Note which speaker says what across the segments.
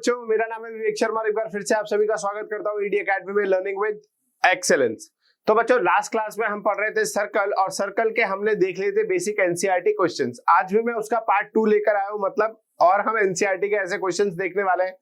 Speaker 1: बच्चों, मेरा नाम है विवेक शर्मा। एक बार फिर से आप सभी का स्वागत करता हूँ ईडी एकेडमी में लर्निंग विद एक्सेलेंस। तो बच्चों, लास्ट क्लास में हम पढ़ रहे थे सर्कल, और सर्कल के हमने देख लिए थे बेसिक एनसीईआरटी क्वेश्चंस। आज भी मैं उसका पार्ट 2 लेकर आया हूँ, मतलब और हम एनसीईआरटी के ऐसे क्वेश्चंस देखने वाले हैं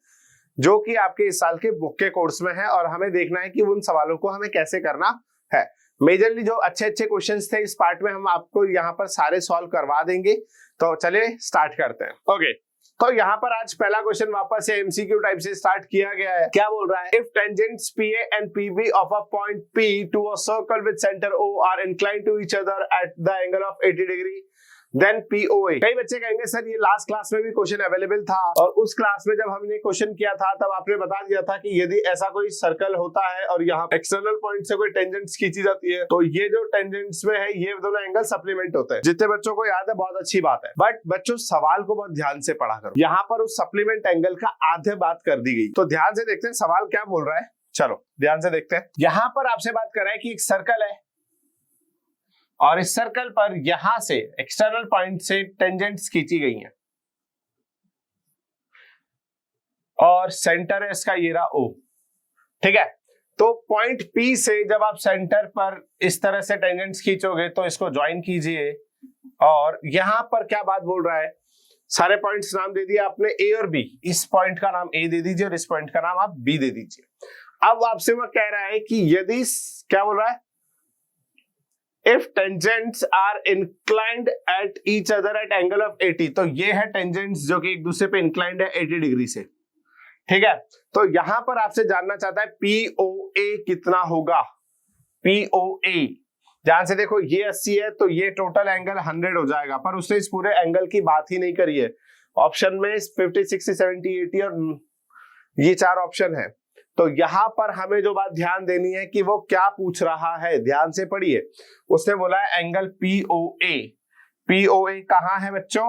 Speaker 1: जो कि आपके इस साल के बुक के कोर्स में है, और हमें देखना है कि उन सवालों को हमें कैसे करना है। मेजरली जो अच्छे अच्छे क्वेश्चंस थे इस पार्ट में हम आपको यहाँ पर सारे सॉल्व करवा देंगे। तो चलिए स्टार्ट करते हैं। ओके, तो यहाँ पर आज पहला क्वेश्चन वापस से एमसीक्यू टाइप से स्टार्ट किया गया है। क्या बोल रहा है? If tangents PA and PB of a point P to a circle with centre O are inclined to each other at the angle of 80 degree, then POA। कई बच्चे कहेंगे सर ये लास्ट क्लास में भी क्वेश्चन अवेलेबल था, और उस class में जब हमने क्वेश्चन किया था तब आपने बता दिया था कि यदि ऐसा कोई सर्कल होता है और यहाँ एक्सटर्नल पॉइंट से कोई टेंजेंट्स खींची जाती है तो ये जो टेंजेंट्स में है ये दोनों एंगल सप्लीमेंट होते हैं। जितने बच्चों को याद है बहुत अच्छी बात है, बट बच्चों सवाल को बहुत ध्यान से पढ़ा करो। यहाँ पर उस सप्लीमेंट एंगल का आधे बात कर दी गई, तो ध्यान से देखते हैं सवाल क्या बोल रहा है। चलो ध्यान से देखते हैं। यहाँ पर आपसे बात कर रहा है कि एक सर्कल है और इस सर्कल पर यहां से एक्सटर्नल पॉइंट से टेंजेंट्स खींची गई हैं, और सेंटर है इसका ये रहा O। ठीक है, तो पॉइंट P से जब आप सेंटर पर इस तरह से टेंजेंट्स खींचोगे तो इसको ज्वाइन कीजिए, और यहां पर क्या बात बोल रहा है, सारे पॉइंट्स नाम दे दिया आपने A और B। इस पॉइंट का नाम A दे दीजिए और इस पॉइंट का नाम आप B दे दीजिए। अब आपसे वह कह रहा है कि यदि, क्या बोल रहा है, If tangents are inclined at each other at angle of 80, तो ये है tangents जो कि एक दूसरे पे inclined है 80 डिग्री से। ठीक है, तो यहां पर आपसे जानना चाहता है POA कितना होगा। POA ध्यान से देखो, ये 80 है तो ये टोटल एंगल 100 हो जाएगा, पर उसने इस पूरे एंगल की बात ही नहीं करी है। ऑप्शन में 50, 60, 70, 80 और ये 4 ऑप्शन है। तो यहां पर हमें जो बात ध्यान देनी है कि वो क्या पूछ रहा है, ध्यान से पढ़िए। उसने बोला है एंगल POA। POA कहां है बच्चों?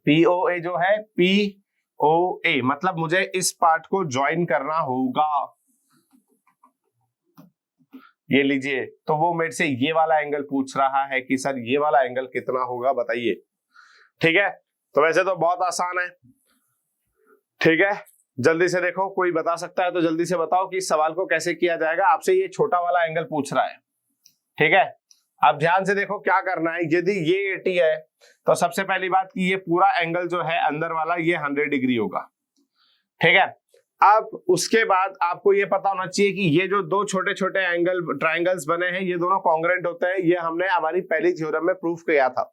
Speaker 1: POA जो है POA, मतलब मुझे इस पार्ट को ज्वाइन करना होगा। ये लीजिए, तो वो मेरे से ये वाला एंगल पूछ रहा है कि सर ये वाला एंगल कितना होगा बताइए। ठीक है, तो वैसे तो बहुत आसान है। ठीक है, जल्दी से देखो, कोई बता सकता है तो जल्दी से बताओ कि इस सवाल को कैसे किया जाएगा। आपसे ये छोटा वाला एंगल पूछ रहा है। ठीक है, अब ध्यान से देखो क्या करना है। यदि ये 80 है तो सबसे पहली बात कि ये पूरा एंगल जो है अंदर वाला ये 100 डिग्री होगा। ठीक है, अब उसके बाद आपको ये पता होना चाहिए कि ये जो दो छोटे छोटे एंगल ट्राइंगल्स बने हैं ये दोनों कॉन्ग्रुएंट होते हैं। ये हमने हमारी पहली थ्योरम में प्रूफ किया था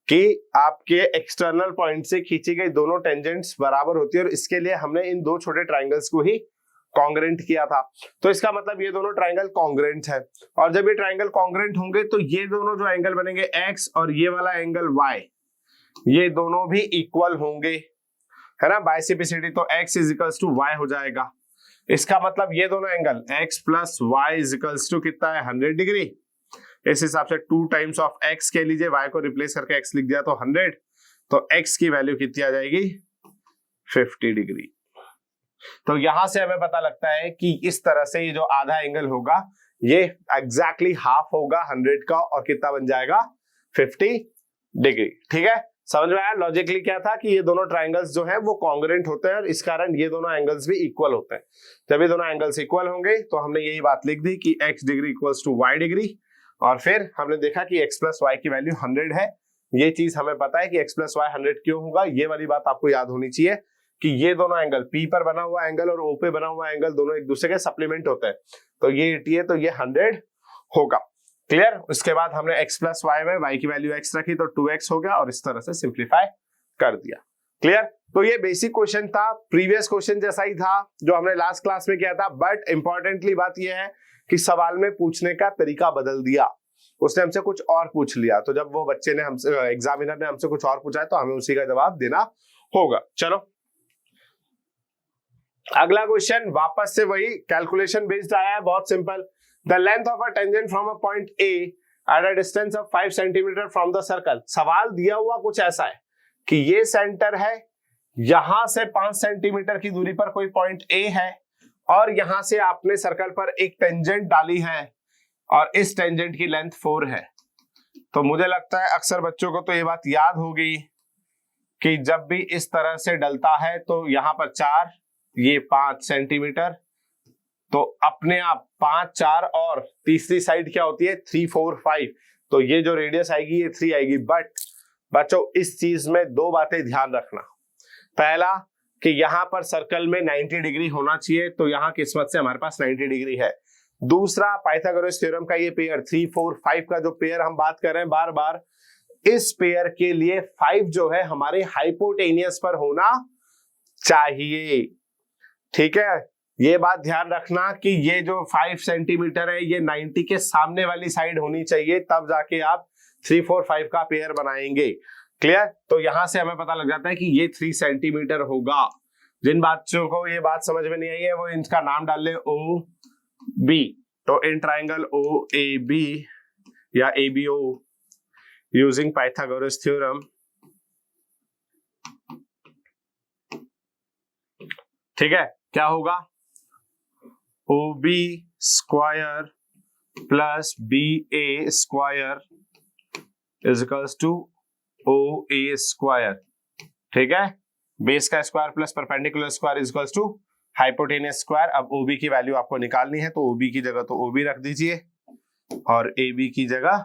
Speaker 1: कि आपके एक्सटर्नल पॉइंट से खींची गई दोनों टेंजेंट्स बराबर होती है, और इसके लिए हमने इन दो छोटे ट्राइंगल्स को ही कॉन्ग्रुएंट किया था। तो इसका मतलब ये दोनों ट्राइंगल कॉन्ग्रुएंट है, और जब ये ट्राइंगल कॉन्ग्रुएंट होंगे तो ये दोनों जो एंगल बनेंगे X और ये वाला एंगल Y, ये दोनों भी इक्वल होंगे, है ना। बाइसेप्सिटी तो X is equals to Y हो जाएगा। इसका मतलब ये दोनों angle X plus Y is equals to कितना है, 100 डिग्री। इस हिसाब से 2 टाइम्स ऑफ x कह लीजिए, y को रिप्लेस करके x लिख दिया तो 100, तो x की वैल्यू कितनी आ जाएगी, 50 डिग्री। तो यहां से हमें पता लगता है कि इस तरह से ये जो आधा एंगल होगा ये एग्जैक्टली हाफ होगा 100 का, और कितना बन जाएगा, 50 डिग्री। ठीक है, समझ में आया? लॉजिकली क्या था कि ये दोनों ट्राइंगल्स जो है वो कॉन्ग्रुएंट होते हैं, और इस कारण ये दोनों एंगल्स भी इक्वल होते हैं। जब ये दोनों एंगल्स इक्वल होंगे तो हमने यही बात लिख दी कि x degree equals to y degree, और फिर हमने देखा कि x प्लस वाई की वैल्यू 100 है। ये चीज हमें पता है कि x प्लस वाई 100 क्यों होगा। ये वाली बात आपको याद होनी चाहिए कि ये दोनों एंगल P पर बना हुआ एंगल और O पे बना हुआ एंगल दोनों एक दूसरे के सप्लीमेंट होते हैं। तो ये 80 है तो ये 100 होगा। क्लियर? उसके बाद हमने x प्लस वाई में y की वैल्यू x रखी तो 2x हो गया, और इस तरह से सिंप्लीफाई कर दिया। क्लियर? तो ये बेसिक क्वेश्चन था, प्रीवियस क्वेश्चन जैसा ही था जो हमने लास्ट क्लास में किया था, बट इंपॉर्टेंटली बात यह है कि सवाल में पूछने का तरीका बदल दिया। उसने हमसे कुछ और पूछ लिया, तो जब वो बच्चे ने हमसे, एग्जामिनर ने हमसे कुछ और पूछा है तो हमें उसी का जवाब देना होगा। चलो अगला क्वेश्चन वापस से वही कैलकुलेशन बेस्ड आया है, बहुत simple. The length of a tangent from a point A at a distance of 5 centimetre from the circle. सवाल दिया हुआ कुछ ऐसा है कि ये सेंटर है, यहां से 5 सेंटीमीटर की दूरी पर कोई पॉइंट A है, और यहां से आपने सर्कल पर एक टेंजेंट डाली है, और इस टेंजेंट की लेंथ 4 है। तो मुझे लगता है अक्सर बच्चों को तो ये बात याद होगी कि जब भी इस तरह से डलता है तो यहाँ पर 4, ये 5 सेंटीमीटर, तो अपने आप 5, 4 और तीसरी साइड क्या होती है 3, 4, 5, तो ये जो रेडियस आएगी ये 3 आएगी। बट बच्चों इस चीज में 2 बातें ध्यान रखना। पहला कि यहाँ पर सर्कल में 90 डिग्री होना चाहिए, तो यहाँ किस्मत से हमारे पास 90 डिग्री है। दूसरा, पाइथागोरस थ्योरम का ये पेयर 3, 4, 5 का जो पेयर हम बात कर रहे हैं बार बार, इस पेयर के लिए 5 जो है हमारे हाइपोटेनियस पर होना चाहिए। ठीक है, ये बात ध्यान रखना कि ये जो 5 सेंटीमीटर है ये 90 के सामने वाली साइड होनी चाहिए, तब जाके आप 3, 4, 5 का पेयर बनाएंगे। क्लियर? तो यहां से हमें पता लग जाता है कि ये 3 सेंटीमीटर होगा। जिन बच्चों को ये बात समझ में नहीं आई है वो इनका नाम डाल ले ओ बी। तो in triangle O A B या A B O using Pythagoras theorem, ठीक है, क्या होगा O B square plus B A square is equals to O A square. ठीक है, बेस का square plus perpendicular square is equals to hypotenuse square. अब O B की value आपको निकालनी है, तो ओ बी की जगह तो ओ बी रख दीजिए और ए बी की जगह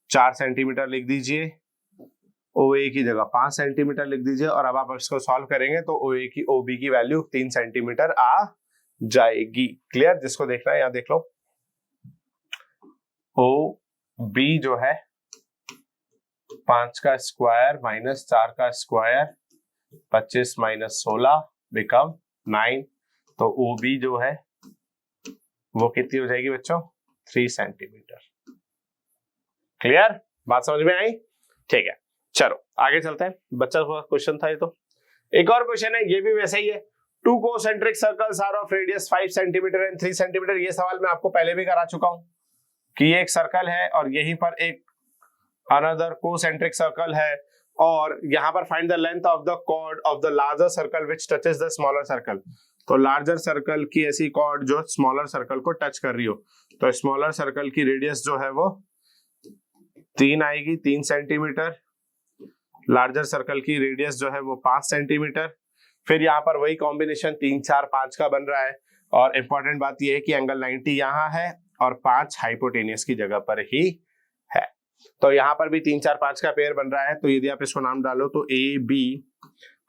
Speaker 1: 4 सेंटीमीटर लिख दीजिए, ओ ए की जगह 5 सेंटीमीटर लिख दीजिए। और अब आप इसको सॉल्व करेंगे तो ओ ए की ओ बी की वैल्यू 3 सेंटीमीटर आ जाएगी। क्लियर? जिसको देखना है यहां देख लो, ओ बी जो है 5 का स्क्वायर माइनस 4 का स्क्वायर 25 माइनस 16 बिकम 9। तो ओ बी जो है वो कितनी हो जाएगी बच्चों 3 सेंटीमीटर। क्लियर? बात समझ में आई? ठीक है, चलो आगे चलते हैं। बच्चा का क्वेश्चन था ये। तो एक और क्वेश्चन है, ये भी वैसा ही है। 2 concentric circles are of radius 5 centimetre and 3 centimetre. ये सवाल मैं आपको पहले भी करा चुका हूं कि ये एक सर्कल है और यहीं पर एक अनदर कोसेंट्रिक सर्कल है, और यहां पर find the length of the chord of the larger circle which touches the smaller circle. तो लार्जर सर्कल की ऐसी कॉर्ड जो स्मॉलर सर्कल को टच कर रही हो, तो स्मॉलर सर्कल की रेडियस जो है वो 3 आएगी, 3 सेंटीमीटर। लार्जर सर्कल की रेडियस जो है वो 5 सेंटीमीटर। फिर यहाँ पर वही कॉम्बिनेशन 3, 4, 5 का बन रहा है, और इंपॉर्टेंट बात यह है कि एंगल 90 यहाँ है और 5 हाइपोटेनियस की जगह पर ही है। तो यहाँ पर भी 3, 4, 5 का पेयर बन रहा है। तो यदि आप इसको नाम डालो तो ए बी,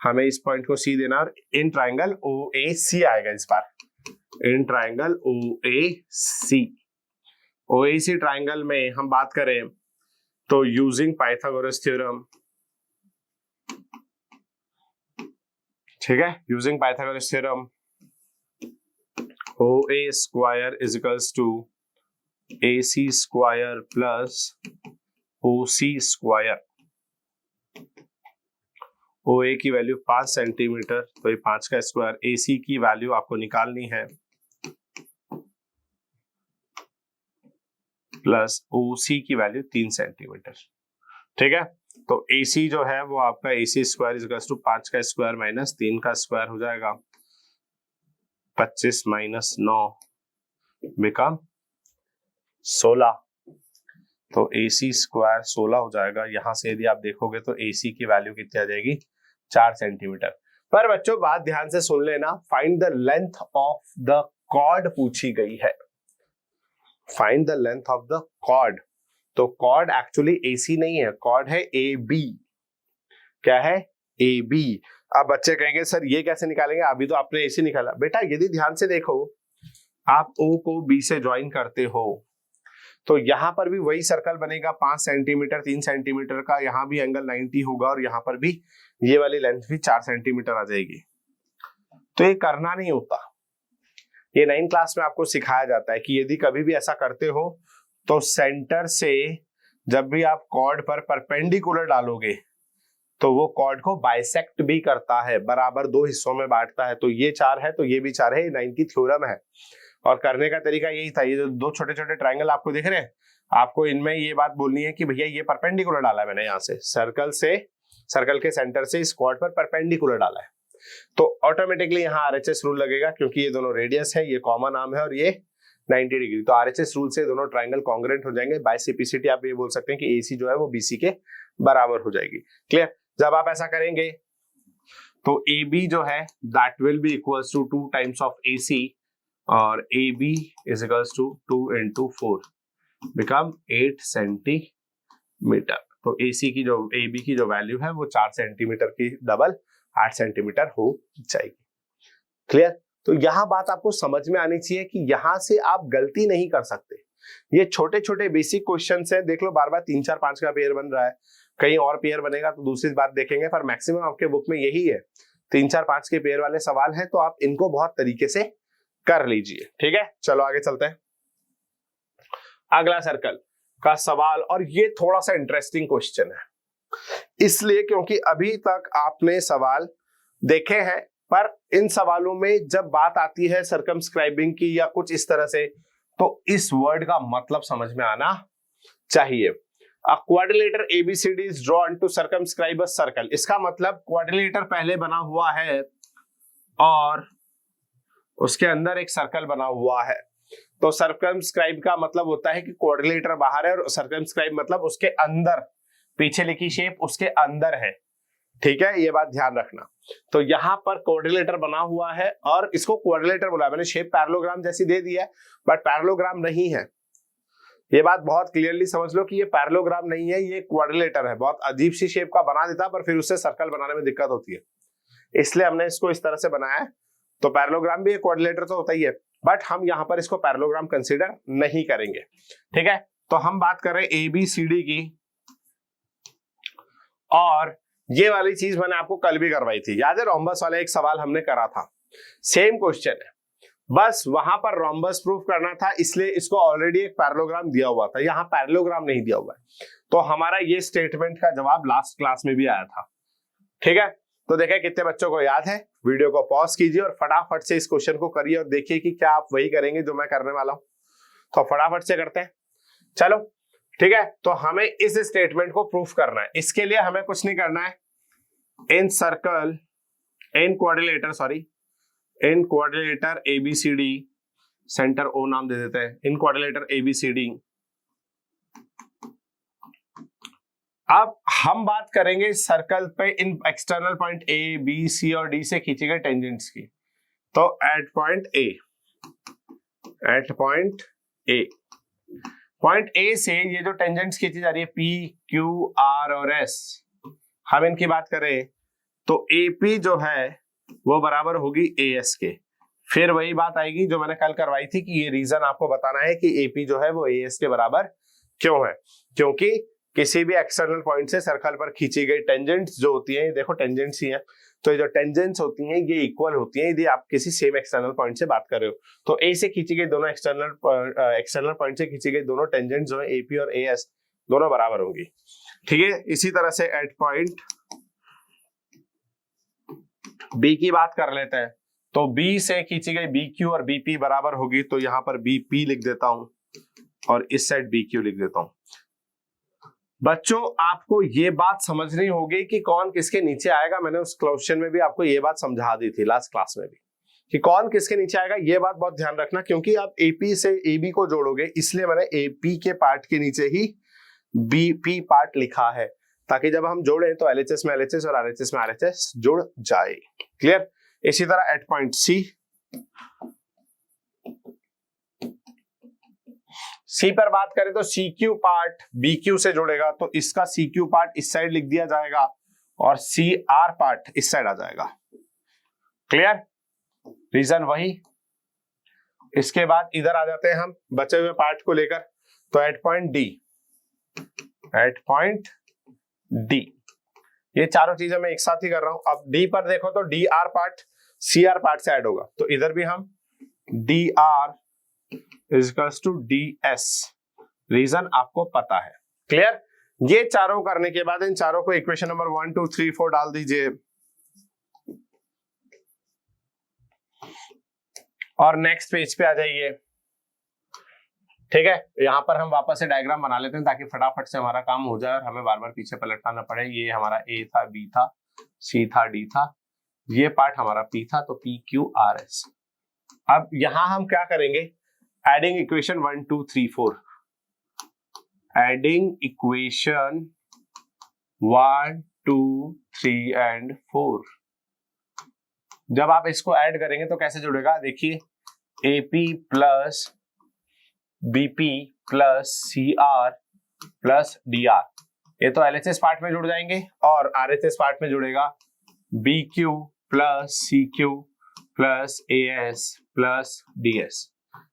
Speaker 1: हमें इस पॉइंट को सी देना, और इन ट्राइंगल ओ ए सी आएगा इस बार। In triangle O A C, O A C triangle में हम बात करें तो यूजिंग पाइथागोरस थ्योरम, ठीक है, using Pythagoras theorem O A square is equals to A C square plus O C square. O A की वैल्यू 5 सेंटीमीटर, तो ये 5 का स्क्वायर। ए सी की वैल्यू आपको निकालनी है प्लस ओ सी की वैल्यू 3 सेंटीमीटर। ठीक है, तो AC जो है वो आपका AC square is equal to 5 का स्क्वायर माइनस 3 का स्क्वायर हो जाएगा, 25 माइनस 9 बिकम 16। तो AC स्क्वायर 16 हो जाएगा। यहां से यदि आप देखोगे तो AC की वैल्यू कितनी आ जाएगी 4 सेंटीमीटर। पर बच्चों बात ध्यान से सुन लेना, find the length of the chord पूछी गई है। Find the length of the chord. तो कॉर्ड एक्चुअली AC नहीं है, कॉर्ड है AB। क्या है? AB। अब बच्चे कहेंगे सर ये कैसे निकालेंगे, अभी तो आपने AC निकाला। बेटा यदि ध्यान से देखो, आप O को B से ज्वाइन करते हो तो यहां पर भी वही सर्कल बनेगा 5 सेंटीमीटर 3 सेंटीमीटर का, यहां भी एंगल 90 होगा और यहां पर भी ये वाली लेंथ भी 4 सेंटीमीटर आ जाएगी। तो ये करना नहीं होता, ये 9th क्लास में आपको सिखाया जाता है कि यदि कभी भी ऐसा करते हो तो सेंटर से जब भी आप कॉर्ड पर परपेंडिकुलर डालोगे तो वो कॉर्ड को बाइसेक्ट भी करता है, बराबर 2 हिस्सों में बांटता है। तो ये 4 है तो ये भी 4 है, ये 9 की थ्योरम है। और करने का तरीका यही था, ये जो 2 छोटे छोटे ट्रायंगल आपको दिख रहे हैं, आपको इनमें ये बात बोलनी है कि भैया ये परपेंडिकुलर डाला है मैंने, यहाँ से सर्कल के सेंटर से इस कॉर्ड पर परपेंडिकुलर डाला है, तो ऑटोमेटिकली यहाँ RHS रूल लगेगा, क्योंकि ये दोनों रेडियस है, ये कॉमन आर्म है और ये 90 डिग्री। तो RHS रूल से दोनों ट्रायंगल कॉन्ग्रुएंट हो जाएंगे। बाय सिंप्लिसिटी आप ये बोल सकते हैं कि AC जो है वो BC के बराबर हो जाएगी। क्लियर? जब आप ऐसा करेंगे तो AB जो है that will be equals to 2 times of AC और AB is equals to 2 into 4 become 8 centimetre. तो AC की जो AB की जो वैल्यू है वो 4 सेंटीमीटर की डबल 8 सेंटीमीटर हो जाएगी। क्लियर? तो यहां बात आपको समझ में आनी चाहिए कि यहां से आप गलती नहीं कर सकते। ये छोटे छोटे बेसिक क्वेश्चंस हैं, देख लो बार बार 3 4 5 का पेयर बन रहा है, कहीं और पेयर बनेगा तो दूसरी बात देखेंगे, पर मैक्सिमम आपके बुक में यही है 3 4 5 के पेयर वाले सवाल हैं, तो आप इनको बहुत तरीके से कर लीजिए। ठीक है, चलो आगे चलते हैं। अगला सर्कल का सवाल, और ये थोड़ा सा इंटरेस्टिंग क्वेश्चन है इसलिए क्योंकि अभी तक आपने सवाल देखे हैं, पर इन सवालों में जब बात आती है सर्कमस्क्राइबिंग की या कुछ इस तरह से, तो इस वर्ड का मतलब समझ में आना चाहिए। A quadrilateral ABCD is drawn to circumscribe a circle। इसका मतलब क्वाड्रिलेटर पहले बना हुआ है और उसके अंदर एक सर्कल बना हुआ है। तो सर्कमस्क्राइब का मतलब होता है कि क्वाड्रिलेटर बाहर है और सर्कमस्क्राइब मतलब उसके अंदर, पीछे लिखी शेप उसके अंदर है। ठीक है, ये बात ध्यान रखना। तो यहां पर क्वाड्रिलेटर बना हुआ है और इसको क्वाड्रिलेटर बोला, मैंने शेप पैरेललोग्राम जैसी दे दी है, बट पैरेललोग्राम नहीं है। ये बात बहुत क्लियरली समझ लो कि ये पैरेललोग्राम नहीं है, ये क्वाड्रिलेटर है। बहुत अजीब सी शेप का बना देता, पर फिर उससे सर्कल बनाने में दिक्कत होती है, इसलिए हमने इसको इस तरह से बनाया है। तो पैरेललोग्राम भी एक क्वाड्रिलेटर तो होता ही है, बट हम यहाँ पर इसको पैरेललोग्राम कंसीडर नहीं करेंगे। ठीक है, तो हम बात कर रहे हैं ABCD की, और ये वाली चीज मैंने आपको कल भी करवाई थी, याद है? रोम्बस वाला एक सवाल हमने करा था, सेम क्वेश्चन है, बस वहां पर रोम्बस प्रूफ करना था, इसलिए इसको ऑलरेडी एक पैरेललोग्राम दिया हुआ था, यहाँ पैरेललोग्राम नहीं दिया हुआ है। तो हमारा ये स्टेटमेंट का जवाब लास्ट क्लास में भी आया था। ठीक है, तो देखें कितने बच्चों को याद है। वीडियो को पॉज कीजिए और फटाफट से इस क्वेश्चन को करिए और देखिए कि क्या आप वही करेंगे जो मैं करने वाला हूं। तो फटाफट से करते हैं, चलो। ठीक है, तो हमें इस स्टेटमेंट को प्रूफ करना है। इसके लिए हमें कुछ नहीं करना है। इन सर्कल, इन क्वाड्रिलेटर ABCD, सेंटर O नाम दे देते हैं, इन क्वाड्रिलेटर ABCD। अब हम बात करेंगे सर्कल पे इन external point A, B, C और D से खींचे गए टेंजेंट्स की। तो एट पॉइंट A से ये जो टेंजेंट्स खींची जा रही है P, Q, R और S, हम इनकी बात करें तो AP जो है वो बराबर होगी AS के। फिर वही बात आएगी जो मैंने कल करवाई थी कि ये रीजन आपको बताना है कि AP जो है वो AS के बराबर क्यों है, क्योंकि किसी भी एक्सटर्नल पॉइंट से सर्कल पर खींची गई टेंजेंट्स जो होती हैं, देखो टेंजेंट्स ही हैं, तो ये जो टेंजेंट्स होती हैं ये इक्वल होती हैं यदि आप किसी सेम एक्सटर्नल पॉइंट से बात कर रहे हो। तो A से खींची गई दोनों एक्सटर्नल पॉइंट से खींची गई दोनों टेंजेंट्स जो है AP और AS दोनों बराबर होंगी। ठीक है, इसी तरह से एट पॉइंट B की बात कर लेते हैं। तो B से खींची गई BQ और BP बराबर होगी, तो यहां पर BP लिख देता हूं और इस साइड BQ लिख देता हूं। बच्चों आपको ये बात समझनी होगी कि कौन किसके नीचे आएगा। मैंने उस क्वेश्चन में भी आपको ये बात समझा दी थी लास्ट क्लास में भी, कि कौन किसके नीचे आएगा। ये बात बहुत ध्यान रखना, क्योंकि आप AP से AB को जोड़ोगे, इसलिए मैंने AP के पार्ट के नीचे ही BP पार्ट लिखा है, ताकि जब हम जोड़े तो LHS में LHS और RHS में RHS जुड़ जाए। क्लियर? इसी तरह एट पॉइंट C पर बात करें तो CQ पार्ट BQ से जुड़ेगा, तो इसका CQ पार्ट इस साइड लिख दिया जाएगा और CR पार्ट इस साइड आ जाएगा। क्लियर? रीजन वही। इसके बाद इधर आ जाते हैं हम बचे हुए पार्ट को लेकर, तो एट पॉइंट D ये चारों चीजें मैं एक साथ ही कर रहा हूं। अब D पर देखो तो DR पार्ट CR पार्ट से ऐड होगा, तो इधर भी हम DR equals to DS। Reason आपको पता है। क्लियर? ये चारों करने के बाद इन चारों को इक्वेशन नंबर 1 2 3 4 डाल दीजिए और नेक्स्ट पेज पे आ जाइए। ठीक है, यहां पर हम वापस से डायग्राम बना लेते हैं ताकि फटाफट से हमारा काम हो जाए और हमें बार बार पीछे पलटना ना पड़े। ये हमारा A था, B था, C था, D था, ये पार्ट हमारा P था, तो PQRS। अब यहां हम क्या करेंगे? Adding equation 1 2 3 4, adding equation 1 2 3 and 4। जब आप इसको ऐड करेंगे तो कैसे जुड़ेगा, देखिए AP plus BP plus CR plus DR, ये तो LHS पार्ट में जुड़ जाएंगे और RHS पार्ट में जुड़ेगा BQ plus CQ plus AS plus DS।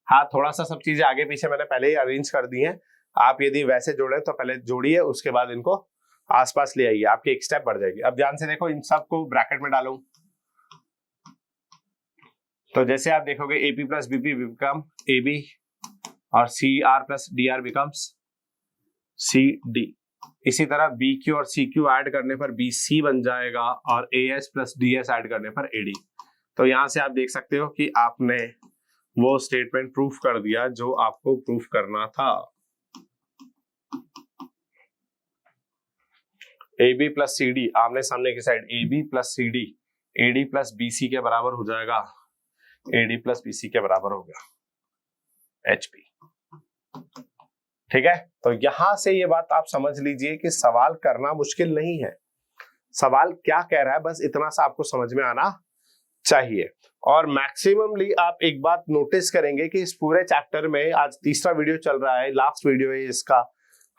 Speaker 1: हाँ, थोड़ा सा सब चीजें आगे पीछे मैंने पहले ही अरेंज कर दी हैं, आप यदि वैसे जोड़े तो पहले जोड़िए, उसके बाद इनको आसपास ले आइए, आपकी एक स्टेप बढ़ जाएगी। अब ध्यान से देखो, इन सबको ब्रैकेट में डालूं तो जैसे आप देखोगे AP plus BP become AB और CR plus DR becomes CD। इसी तरह BQ और CQ ऐड करने पर BC बन जाएगा और AS प्लस DS ऐड करने पर AD। तो यहां से आप देख सकते हो कि आपने वो स्टेटमेंट प्रूफ कर दिया जो आपको प्रूफ करना था। AB प्लस CD आमने सामने की side, AB plus CD AD plus BC के बराबर हो जाएगा, AD प्लस BC के बराबर हो गया HP। ठीक है, तो यहां से ये बात आप समझ लीजिए कि सवाल करना मुश्किल नहीं है, सवाल क्या कह रहा है बस इतना सा आपको समझ में आना चाहिए। और मैक्सिममली आप एक बात नोटिस करेंगे कि इस पूरे चैप्टर में, आज तीसरा वीडियो चल रहा है, लास्ट वीडियो है इसका,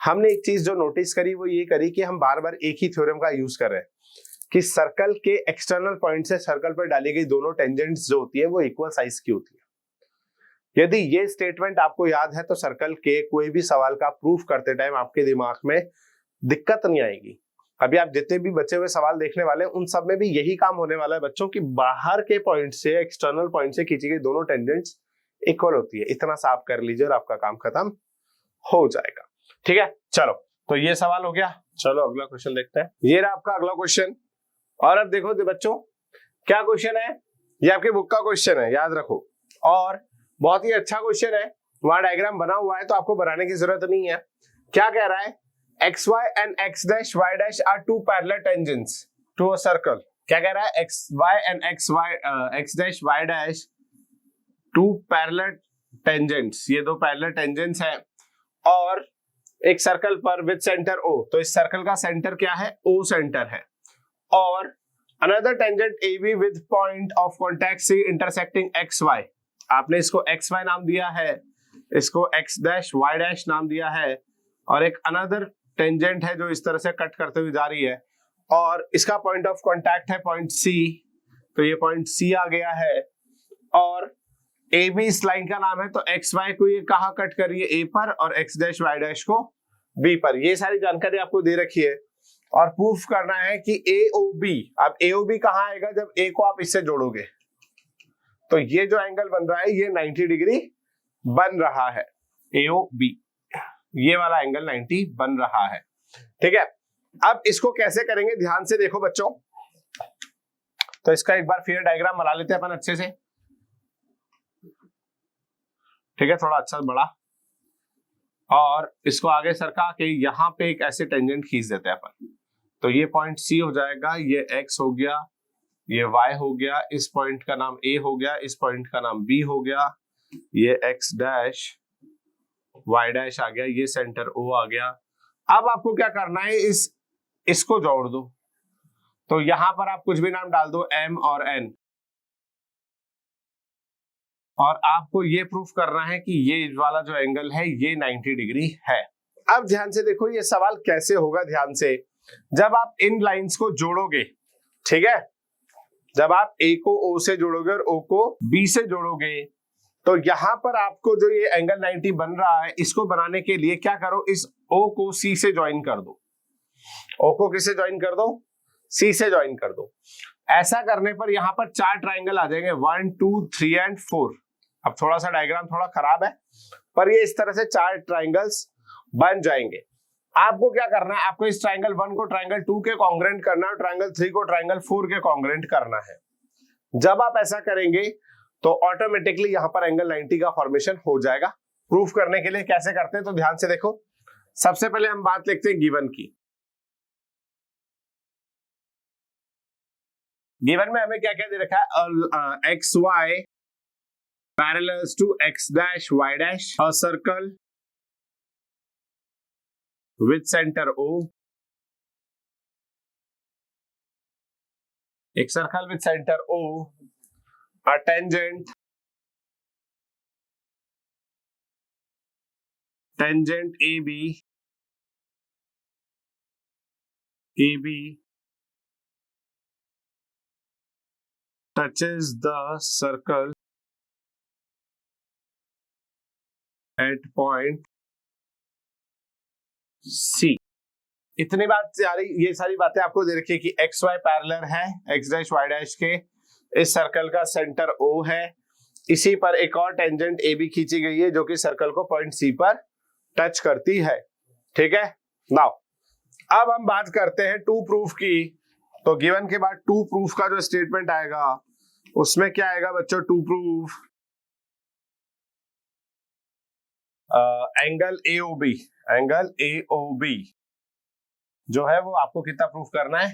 Speaker 1: हमने एक चीज जो नोटिस करी वो ये करी कि हम बार बार एक ही थ्योरम का यूज कर रहे हैं कि सर्कल के एक्सटर्नल पॉइंट से सर्कल पर डाली गई दोनों टेंजेंट्स जो होती है वो इक्वल साइज की होती है। यदि ये स्टेटमेंट आपको याद है तो सर्कल के कोई भी सवाल का प्रूफ करते टाइम आपके दिमाग में दिक्कत नहीं आएगी। अभी आप जितने भी बचे हुए सवाल देखने वाले हैं उन सब में भी यही काम होने वाला है बच्चों की, बाहर के पॉइंट से एक्सटर्नल पॉइंट से खींची गई दोनों टेंजेंट्स इक्वल होती है। इतना सा आप कर लीजिए और आपका काम खत्म हो जाएगा। ठीक है, चलो तो ये सवाल हो गया। चलो अगला क्वेश्चन देखते हैं। ये रहा आपका अगला क्वेश्चन। और अब देखो बच्चों क्या क्वेश्चन है, ये आपके बुक का क्वेश्चन है, याद रखो, और बहुत ही अच्छा क्वेश्चन है। वहां डायग्राम बना हुआ है तो आपको बनाने की जरूरत नहीं है। क्या कह रहा है, XY and X dash Y dash are two parallel tangents to a circle। क्या कह रहा है, XY and X dash Y dash two parallel tangents, ये दो पैरेलल टेंजेंट्स हैं और एक सर्कल पर विद सेंटर O। तो इस सर्कल का सेंटर क्या है, O सेंटर है। और another tangent AB with point of contact C intersecting XY, आपने इसको XY नाम दिया है, इसको X dash Y dash नाम दिया है, और एक अनदर टेंजेंट है जो इस तरह से कट करते हुए जा रही है और इसका पॉइंट ऑफ कांटेक्ट है पॉइंट C, तो ये पॉइंट C आ गया है। और AB इस लाइन का नाम है, तो XY को ये कहाँ कट कर रही है, A पर, और X dash Y dash को B पर। ये सारी जानकारी आपको दे रखी है और प्रूफ करना है कि AOB, अब AOB कहाँ आएगा, जब A को आप इससे जोड़ोगे तो ये जो एंगल बन रहा है ये 90 डिग्री बन रहा है। AOB ये वाला एंगल 90 बन रहा है। ठीक है, अब इसको कैसे करेंगे ध्यान से देखो बच्चों। तो इसका एक बार फिर डायग्राम बना लेते हैं अपन अच्छे से। ठीक है, थोड़ा अच्छा बड़ा, और इसको आगे सरका के यहां पे एक ऐसे टेंजेंट खींच देते हैं अपन। तो ये पॉइंट C हो जाएगा, ये X हो गया, ये Y हो गया, इस पॉइंट का नाम A हो गया, इस पॉइंट का नाम B हो गया, ये X डैश Y डैश आ गया, ये सेंटर O आ गया। अब आपको क्या करना है, इसको जोड़ दो। तो यहां पर आप कुछ भी नाम डाल दो, M और N, और आपको ये प्रूफ करना है कि ये वाला जो एंगल है ये 90 डिग्री है। अब ध्यान से देखो ये सवाल कैसे होगा, ध्यान से, जब आप इन लाइंस को जोड़ोगे, ठीक है, जब आप A को O से जोड़ोगे और O को B से जोड़ोगे, तो यहां पर आपको जो ये एंगल 90 बन रहा है, इसको बनाने के लिए क्या करो, इस O को C से ज्वाइन कर दो। O को किससे ज्वाइन कर दो, C से ज्वाइन कर दो। ऐसा करने पर यहां पर 4 ट्राइंगल आ जाएंगे, 1 2 3 एंड 4। अब थोड़ा सा डायग्राम थोड़ा खराब है, पर ये इस तरह से 4 ट्राइंगल्स बन जाएंगे। आपको क्या करना है, आपको इस ट्राइंगल 1 को ट्राइंगल 2 के कॉन्ग्रेंट करना है और ट्राइंगल 3 को ट्राइंगल 4 के कॉन्ग्रेंट करना है। जब आप ऐसा करेंगे तो ऑटोमेटिकली यहां पर एंगल 90 का फॉर्मेशन हो जाएगा। प्रूफ करने के लिए कैसे करते हैं, तो ध्यान से देखो। सबसे पहले हम बात लिखते हैं गिवन की। गिवन में हमें क्या क्या दे रखा है, X Y parallels to X dash Y dash, a circle with centre O, एक circle with centre O, a tangent AB touches the circle at point C. इतनी बात ये सारी बातें आपको दे रखी है कि एक्स वाई पैरेलल है, एक्स डैश वाई डैश के, इस सर्कल का सेंटर O है, इसी पर एक और टेंजेंट AB खींची गई है जो कि सर्कल को पॉइंट C पर टच करती है। ठीक है, नाउ अब हम बात करते हैं टू प्रूफ की। तो गिवन के बाद टू प्रूफ का जो स्टेटमेंट आएगा उसमें क्या आएगा बच्चों? टू प्रूफ एंगल AOB जो है वो आपको कितना प्रूफ करना है?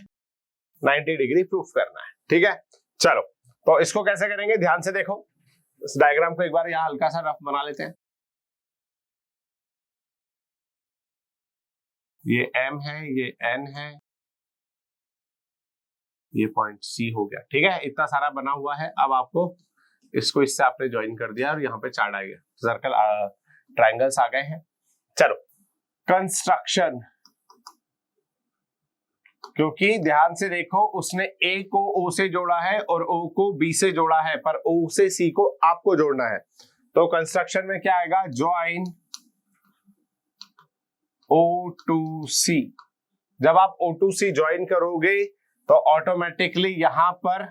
Speaker 1: 90 डिग्री प्रूफ करना है। ठीक है, चलो तो इसको कैसे करेंगे ध्यान से देखो। इस डायग्राम को एक बार यहाँ हल्का सा रफ बना लेते हैं। ये M है, ये N है, ये पॉइंट C हो गया। ठीक है, इतना सारा बना हुआ है। अब आपको इसको इससे आपने ज्वाइन कर दिया और यहाँ पे चार्ट आ गया, सर्कल ट्रायंगल्स आ गए हैं। चलो कंस्ट्रक्शन, क्योंकि ध्यान से देखो उसने A को O से जोड़ा है और O को B से जोड़ा है, पर O से C को आपको जोड़ना है। तो कंस्ट्रक्शन में क्या आएगा? Join O to C। जब आप O to C ज्वाइन करोगे तो ऑटोमेटिकली यहां पर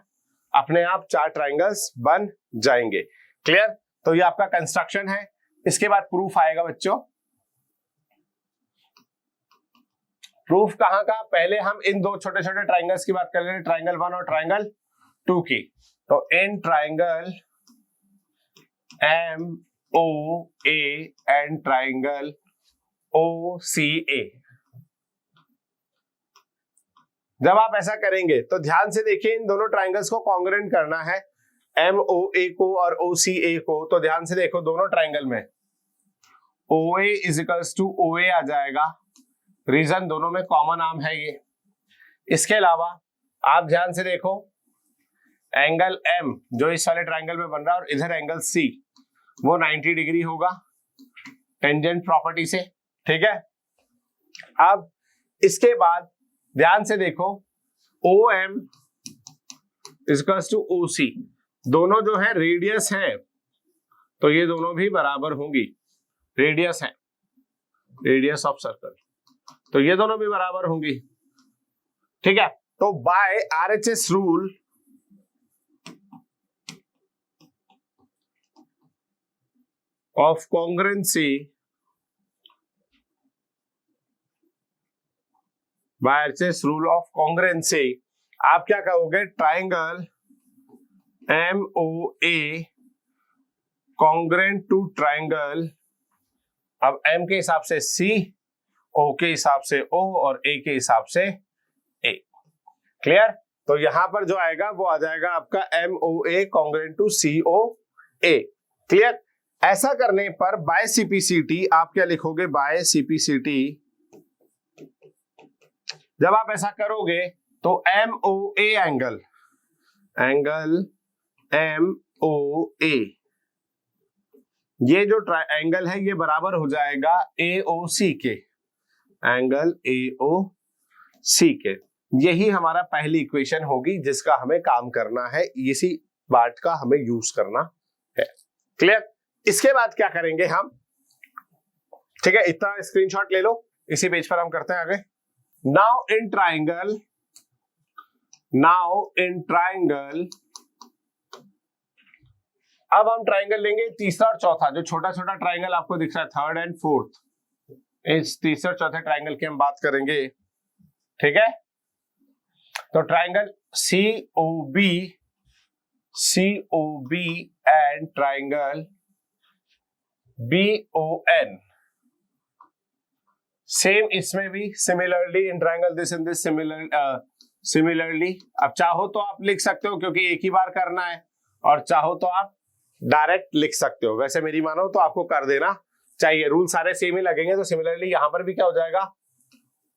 Speaker 1: अपने आप चार ट्रायंगल्स बन जाएंगे। क्लियर? तो ये आपका कंस्ट्रक्शन है। इसके बाद प्रूफ आएगा बच्चों। प्रूफ कहां का? पहले हम इन दो छोटे छोटे ट्रायंगल्स की बात कर रहे हैं, ट्रायंगल 1 और ट्रायंगल 2 की। तो in triangle MOA and triangle OCA, जब आप ऐसा करेंगे तो ध्यान से देखिए इन दोनों ट्रायंगल्स को कॉन्ग्रुएंट करना है, MOA को और OCA को। तो ध्यान से देखो दोनों ट्रायंगल में OA is equals to OA आ जाएगा, रीजन दोनों में कॉमन आर्म है ये। इसके अलावा आप ध्यान से देखो एंगल M जो इस वाले ट्रायंगल में बन रहा है और इधर एंगल C वो 90 डिग्री होगा टेंजेंट प्रॉपर्टी से। ठीक है, अब इसके बाद ध्यान से देखो OM इक्वल्स टू OC, दोनों जो है रेडियस है तो ये दोनों भी बराबर होंगी, रेडियस है, रेडियस ऑफ सर्कल, तो ये दोनों भी बराबर होंगी। ठीक है, तो by RHS rule of congruency, by RHS rule of congruency आप क्या कहोगे? Triangle MOA congruent to triangle, अब M के हिसाब से C, O के हिसाब से O और A के हिसाब से A। क्लियर? तो यहां पर जो आएगा वो आ जाएगा आपका MOA congruent to COA। Clear? ऐसा करने पर बाय CPCT आप क्या लिखोगे? बाय CPCT जब आप ऐसा करोगे तो MOA एंगल MOA ये जो एंगल है ये बराबर हो जाएगा AOC के, एंगल AOC के। यही हमारा पहली इक्वेशन होगी जिसका हमें काम करना है, इसी बात का हमें यूज करना है। क्लियर? इसके बाद क्या करेंगे हम? ठीक है, इतना स्क्रीनशॉट ले लो, इसी पेज पर हम करते हैं आगे। नाउ इन ट्रायंगल अब हम ट्रायंगल लेंगे तीसरा और चौथा, जो छोटा छोटा ट्रायंगल आपको दिख रहा है थर्ड एंड फोर्थ, इस तीसरे और चौथे ट्रायंगल की हम बात करेंगे। ठीक है, तो triangle COB and triangle BON, same इसमें भी similarly in triangle this in this similarly. अब चाहो तो आप लिख सकते हो क्योंकि एक ही बार करना है, और चाहो तो आप डायरेक्ट लिख सकते हो। वैसे मेरी मानो तो आपको कर देना चाहिए, रूल सारे सेम ही लगेंगे। तो सिमिलरली यहां पर भी क्या हो जाएगा?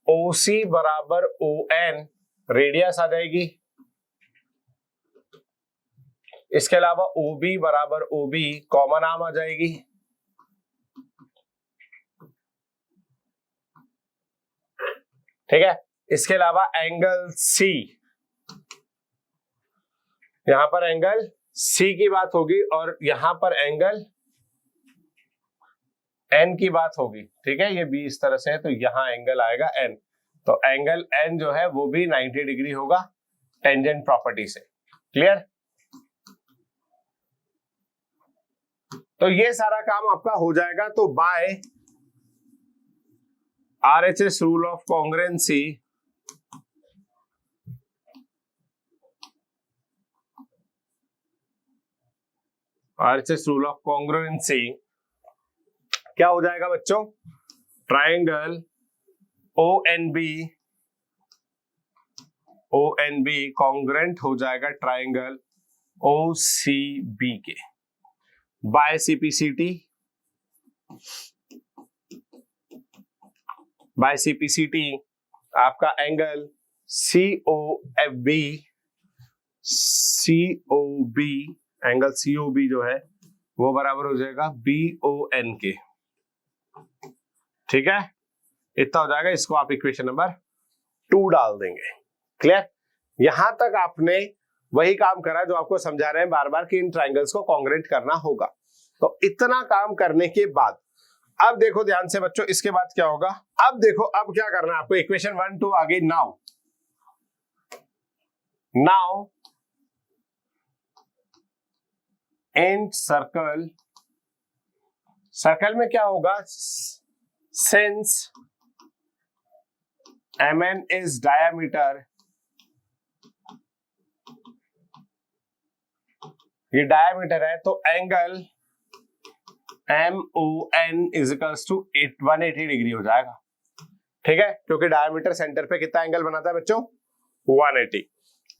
Speaker 1: OC बराबर ON, रेडियस आ जाएगी, इसके अलावा OB बराबर OB कॉमन आर्म आ जाएगी, ठीक है। इसके अलावा एंगल C, यहां पर एंगल C की बात होगी और यहां पर एंगल N की बात होगी, ठीक है। ये B इस तरह से है तो यहां एंगल आएगा N, तो एंगल N जो है वो भी 90 डिग्री होगा टेंजेंट प्रॉपर्टी से। क्लियर? तो ये सारा काम आपका हो जाएगा। तो by RHS rule of congruency RHS rule of congruency क्या हो जाएगा बच्चों? ट्राइंगल ONB कॉन्ग्रुएंट हो जाएगा ट्राइंगल OCB के बाय CPCT आपका एंगल COB एंगल COB जो है वो बराबर हो जाएगा BON के, ठीक है। इतना हो जाएगा, इसको आप इक्वेशन नंबर 2 डाल देंगे। क्लियर? यहां तक आपने वही काम करा जो आपको समझा रहे हैं बार बार कि इन ट्राइंगल्स को कॉन्ग्रुएंट करना होगा। तो इतना काम करने के बाद अब देखो ध्यान से बच्चों, इसके बाद क्या होगा? अब देखो अब क्या करना है आपको, इक्वेशन 1 2 आगे। नाउ इन सर्कल में क्या होगा? सिंस MN is diameter, ये डायमीटर है तो angle MON is equals to 180 degree हो जाएगा, ठीक है। क्योंकि डायमीटर सेंटर पे कितना एंगल बनाता है बच्चों? 180।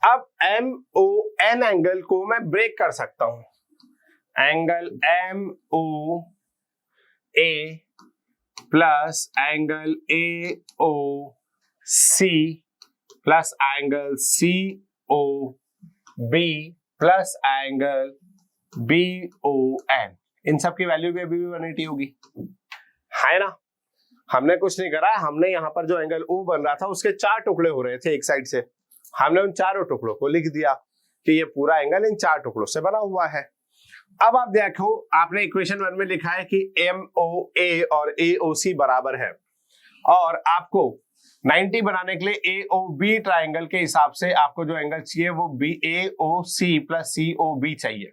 Speaker 1: अब MON एंगल को मैं ब्रेक कर सकता हूं, angle MOA plus angle AOC plus angle COB plus angle BON, इन सब की वैल्यू भी अभी भी 180 होगी, है ना। हमने कुछ नहीं करा, हमने यहाँ पर जो एंगल O बन रहा था उसके 4 टुकड़े हो रहे थे एक साइड से, हमने उन चारों टुकड़ों को लिख दिया कि ये पूरा एंगल इन 4 टुकड़ों से बना हुआ है। अब आप देखो, आपने इक्वेशन 1 में लिखा है कि MOA और AOC बराबर है और आपको 90 बनाने के लिए AOB ट्राइंगल के हिसाब से आपको जो एंगल चाहिए वो AOC प्लस COB चाहिए,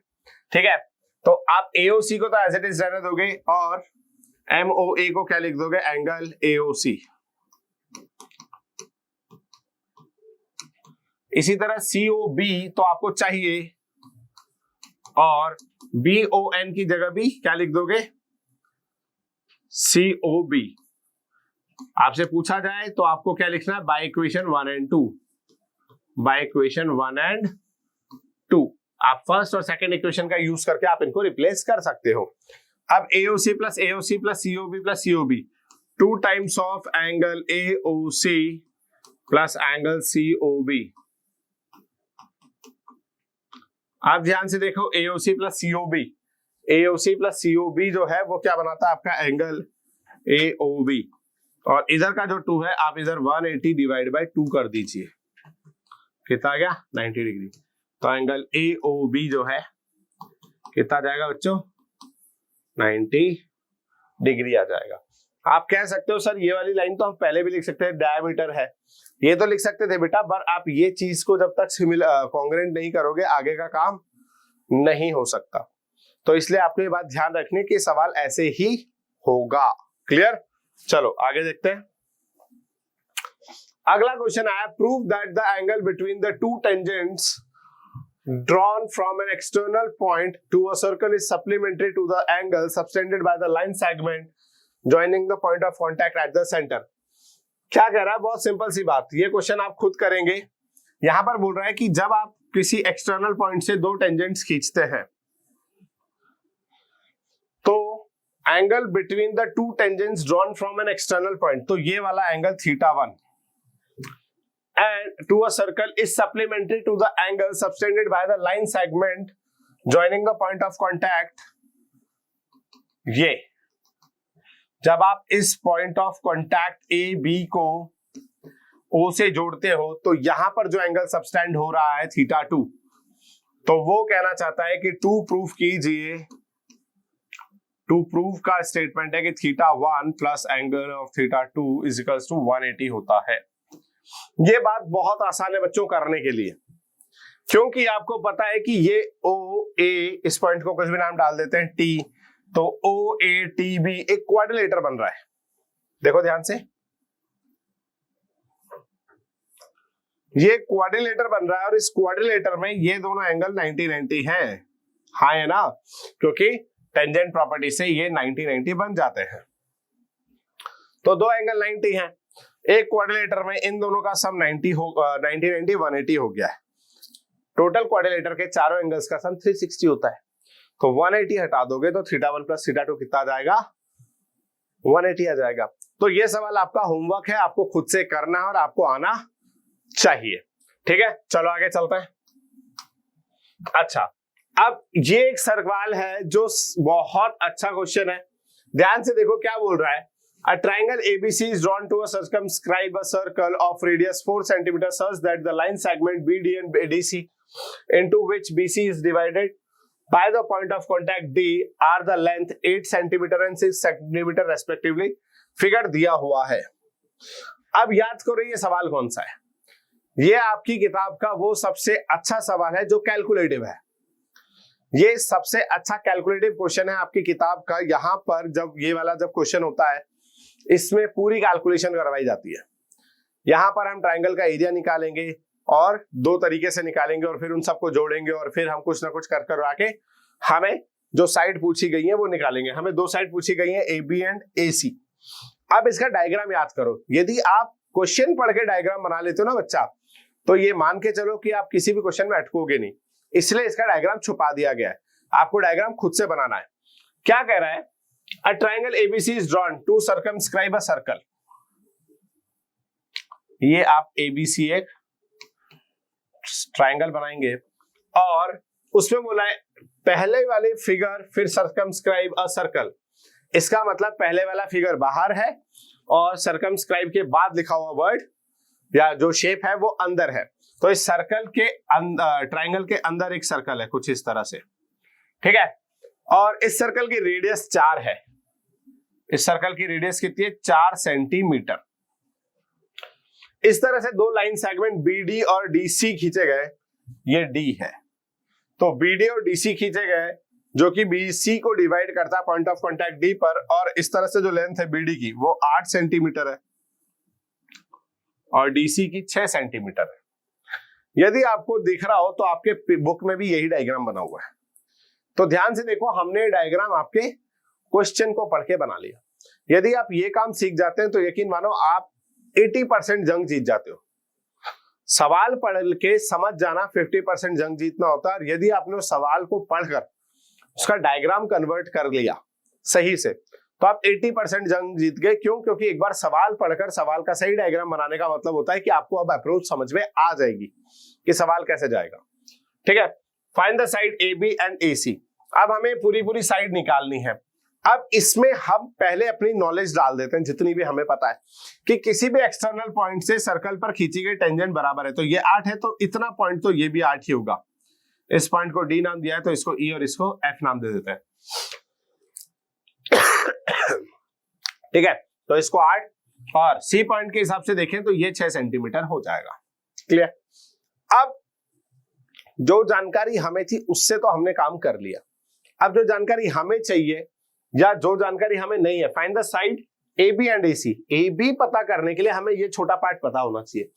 Speaker 1: ठीक है। तो आप AOC को तो एज इट इज रहने दोगे और MOA को क्या लिख दोगे? Angle AOC। इसी तरह COB तो आपको चाहिए और BON की जगह भी क्या लिख दोगे? COB। आपसे पूछा जाए तो आपको क्या लिखना है? By equation 1 and 2, by equation 1 and 2 आप फर्स्ट और सेकंड इक्वेशन का यूज करके आप इनको रिप्लेस कर सकते हो। अब AOC plus AOC plus COB plus COB 2 times of angle AOC plus angle COB। आप ध्यान से देखो, AOC प्लस COB जो है वो क्या बनाता है? आपका एंगल AOB, और इधर का जो 2 है आप इधर 180 डिवाइड बाय 2 कर दीजिए, कितना आ गया? 90 डिग्री। तो एंगल AOB जो है कितना जाएगा बच्चों? 90 डिग्री आ जाएगा। आप कह सकते हो सर ये वाली लाइन तो हम पहले भी लिख सकते हैं, डायमीटर है, ये तो लिख सकते थे बेटा, पर आप ये चीज को जब तक कॉन्ग्रुएंट नहीं करोगे आगे का काम नहीं हो सकता। तो इसलिए आपको ये बात ध्यान रखनी कि सवाल ऐसे ही होगा। क्लियर? चलो आगे देखते हैं। अगला क्वेश्चन आया, prove that the angle between the two tangents drawn from an external point to a circle is supplementary to the angle subtended by the line segment joining the point of contact at the center। क्या कह रहा है? बहुत simple सी बात, ये question आप खुद करेंगे। यहां पर बोल रहा है कि जब आप किसी एक्सटर्नल पॉइंट से 2 टेंजेंट्स खींचते हैं तो angle between the 2 tangents drawn from an external point, तो ये वाला angle θ1 and to a circle is supplementary to the angle subtended by the line segment joining the point of contact, ये जब आप इस point of contact A B को O से जोड़ते हो तो यहां पर जो एंगल सबस्टेंड हो रहा है थीटा 2, तो वो कहना चाहता है कि टू प्रूफ कीजिए, टू प्रूफ का स्टेटमेंट है कि theta 1 plus angle of theta 2 is equals to 180 होता है। ये बात बहुत आसान है बच्चों करने के लिए, क्योंकि आपको पता है कि ये ओ ए, इस पॉइंट को कुछ भी नाम डाल देते हैं टी, तो ओ ए टी बी एक क्वाड्रिलेटर बन रहा है। देखो ध्यान से, ये क्वाड्रिलेटर बन रहा है और इस क्वाड्रिलेटर में ये दोनों एंगल 90-90 हैं। हाँ है ना, क्योंकि टेंजेंट प्रॉपर्टी से ये 90-90 बन जाते हैं। तो दो एंगल 90 हैं, एक क्वाड्रिलेटर में इन दोनों का सम 90 180 हो गया है। टोटल क्वाड्रिलेटर के चारों एंगल्स का सम 360 होता है। तो 180 हटा दोगे तो थीटा 1 प्लस थीटा 2 कितना आ जाएगा, 180 आ जाएगा। तो ये सवाल आपका होमवर्क है, आपको खुद से करना है और आपको आना चाहिए। ठीक है, चलो आगे चलते हैं। अच्छा, अब ये एक सवाल है जो बहुत अच्छा क्वेश्चन है, ध्यान से देखो क्या बोल रहा है। A triangle ABC is drawn to circumscribe a circle of radius 4 cm such that the line segment BD and DC into which BC is divided by the point of contact D are the length 8 cm and 6 cm respectively. Figure दिया हुआ है। अब याद करो ये सवाल कौन सा है। ये आपकी किताब का वो सबसे अच्छा सवाल है जो कैलकुलेटिव है। ये सबसे अच्छा कैलकुलेटिव क्वेश्चन है आपकी किताब का। यहां पर जब ये वाला जब क्वेश्चन होता है इसमें पूरी कैलकुलेशन करवाई जाती है। यहां पर हम ट्रायंगल का एरिया निकालेंगे और दो तरीके से निकालेंगे और फिर उन सबको जोड़ेंगे और फिर हम कुछ ना कुछ कर करवा के हमें जो साइड पूछी गई है वो निकालेंगे। हमें दो साइड पूछी गई है ए बी एंड ए सी। अब इसका डायग्राम याद करो। यदि आप क्वेश्चन पढ़ के डायग्राम बना लेते हो ना बच्चा, तो ये मान के चलो कि आप किसी भी क्वेश्चन में अटकोगे नहीं, इसलिए इसका डायग्राम छुपा दिया गया है। आपको डायग्राम खुद से बनाना है। क्या कह रहा है, A triangle ABC is drawn to circumscribe a circle. ये आप ABC एक ट्रायंगल बनाएंगे और उसमें बोला है पहले वाले फिगर फिर सर्कमस्क्राइब अ सर्कल। इसका मतलब पहले वाला फिगर बाहर है और सर्कमस्क्राइब के बाद लिखा हुआ वर्ड या जो शेप है वो अंदर है। तो इस सर्कल के ट्रायंगल के अंदर एक सर्कल है कुछ इस तरह से, ठीक है। और इस सर्कल की रेडियस 4 है। इस सर्कल की रेडियस कितनी है, 4 सेंटीमीटर। इस तरह से दो लाइन सेगमेंट BD और DC खींचे गए, ये D है। तो BD और DC खींचे गए जो कि BC को डिवाइड करता है पॉइंट ऑफ कांटेक्ट D पर, और इस तरह से जो लेंथ है BD की वो 8 सेंटीमीटर है और DC की 6 सेंटीमीटर है। यदि आपको दिख रहा हो तो आपके बुक में भी यही डायग्राम बना हुआ है। तो ध्यान से देखो, हमने डायग्राम आपके क्वेश्चन को पढ़ के बना लिया। यदि आप ये काम सीख जाते हैं तो यकीन मानो आप 80% जंग जीत जाते हो। सवाल पढ़ के समझ जाना 50% जंग जीतना होता है। यदि आपने उस सवाल को पढ़कर उसका डायग्राम कन्वर्ट कर लिया सही से तो आप 80% जंग जीत गए। क्यों? क्योंकि एक बार सवाल पढ़कर सवाल का सही डायग्राम बनाने का मतलब होता है कि आपको अब अप्रोच समझ में आ जाएगी कि सवाल कैसे जाएगा। ठीक है, find the side AB and AC। अब हमें पूरी साइड निकालनी है। अब इसमें हम पहले अपनी नॉलेज डाल देते हैं जितनी भी हमें पता है कि किसी भी एक्सटर्नल पॉइंट से सर्कल पर खींची गई टेंजेंट बराबर है। तो ये 8 है तो इतना पॉइंट तो ये भी 8 ही होगा। इस पॉइंट को D नाम दिया है तो इसको E और इसको F नाम दे देते हैं। ठीक है, तो इसको 8 और C पॉइंट के हिसाब से देखें तो ये 6 सेंटीमीटर हो जाएगा। क्लियर? अब जो जानकारी हमें थी उससे तो हमने काम कर लिया। अब जो जानकारी हमें चाहिए या जो जानकारी हमें नहीं है, find the side AB and AC। AB पता करने के लिए हमें ये छोटा पार्ट पता होना चाहिए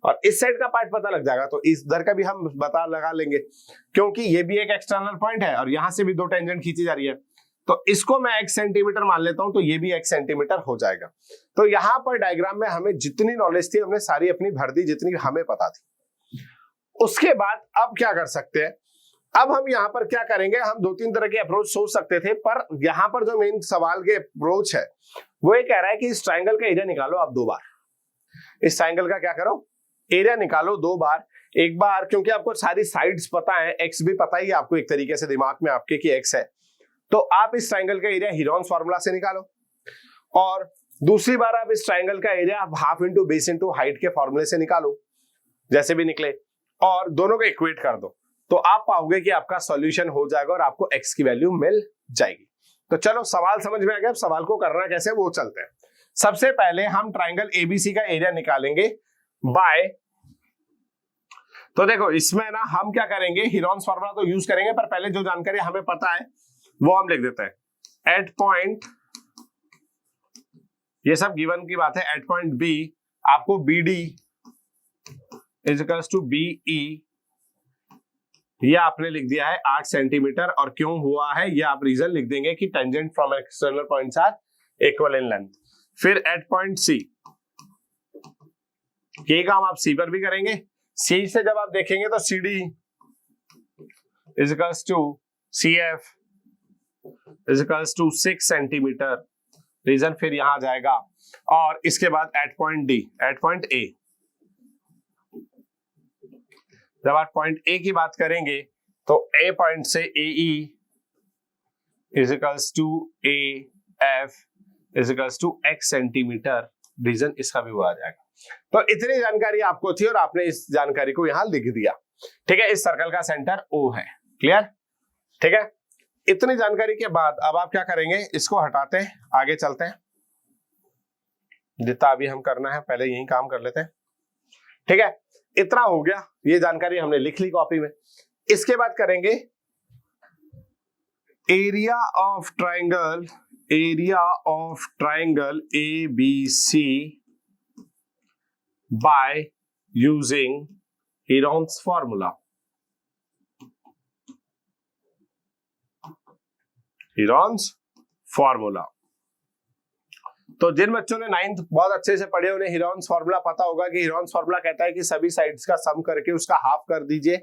Speaker 1: और इस साइड का पार्ट पता लग जाएगा तो इधर का भी हम पता लगा लेंगे, क्योंकि ये भी एक एक्सटर्नल पॉइंट है और यहां से भी दो टेंजेंट खींची जा रही है। तो इसको मैं x सेंटीमीटर मान लेता हूं तो ये भी x सेंटीमीटर हो जाएगा। तो यहां पर डायग्राम में हमें जितनी नॉलेज थी हमने सारी अपनी भर दी जितनी हमें पता थी। उसके बाद अब क्या कर सकते हैं, अब हम यहाँ पर क्या करेंगे, हम 2-3 तरह के अप्रोच सोच सकते थे, पर यहाँ पर जो मेन सवाल के अप्रोच है वो ये कह रहा है कि इस ट्रायंगल का एरिया निकालो आप 2 बार। इस ट्रायंगल का क्या करो, एरिया निकालो 2 बार। एक बार, क्योंकि आपको सारी साइड्स पता है, एक्स भी पता ही है आपको एक तरीके से दिमाग में आपके कि एक्स है, तो आप इस ट्राइंगल का एरिया हीरोन्स फार्मूला से निकालो, और दूसरी बार आप इस ट्राइंगल का area half into base into height के फॉर्मूले से निकालो, जैसे भी निकले, और दोनों को इक्वेट कर दो, तो आप पाओगे कि आपका सॉल्यूशन हो जाएगा और आपको एक्स की वैल्यू मिल जाएगी। तो चलो सवाल समझ में आ गया, अब सवाल को करना कैसे वो चलते हैं। सबसे पहले हम ट्राइंगल एबीसी का एरिया निकालेंगे बाय, तो देखो इसमें ना हम क्या करेंगे, हीरोन्स फार्मूला तो यूज करेंगे, पर पहले जो जानकारी हमें पता है वो हम लिख देते हैं। एट पॉइंट, ये सब गिवन की बात है, एट पॉइंट बी आपको B D is equals to B E, ये आपने लिख दिया है 8 सेंटीमीटर, और क्यों हुआ है ये आप रीजन लिख देंगे कि tangent from external points are equal in length. फिर एट पॉइंट सी, ये काम आप सी पर भी करेंगे, सी से जब आप देखेंगे तो C D is equals to C F is equals to 6 centimetre, reason फिर यहां जाएगा, और इसके बाद at point D, at point A, जब आप पॉइंट ए की बात करेंगे तो ए पॉइंट से A E is equals to A F is equals to x centimetre, reason इसका भी वो आ जाएगा। तो इतनी जानकारी आपको थी और आपने इस जानकारी को यहां लिख दिया, ठीक है। इस सर्कल का सेंटर ओ है, क्लियर, ठीक है। इतनी जानकारी के बाद अब आप क्या करेंगे, इसको हटाते हैं, आगे चलते हैं, जितना अभी हम करना है पहले यही काम कर लेते हैं, ठीक है। इतना हो गया, ये जानकारी हमने लिख ली कॉपी में। इसके बाद करेंगे area of triangle, area of triangle A B C by using Heron's formula, Heron's formula. तो जिन बच्चों ने 9th बहुत अच्छे से पढ़े उन्हें हीरोन्स फॉर्मूला पता होगा कि हीरोन्स फॉर्मूला कहता है कि सभी साइड्स का सम करके उसका हाफ कर दीजिए,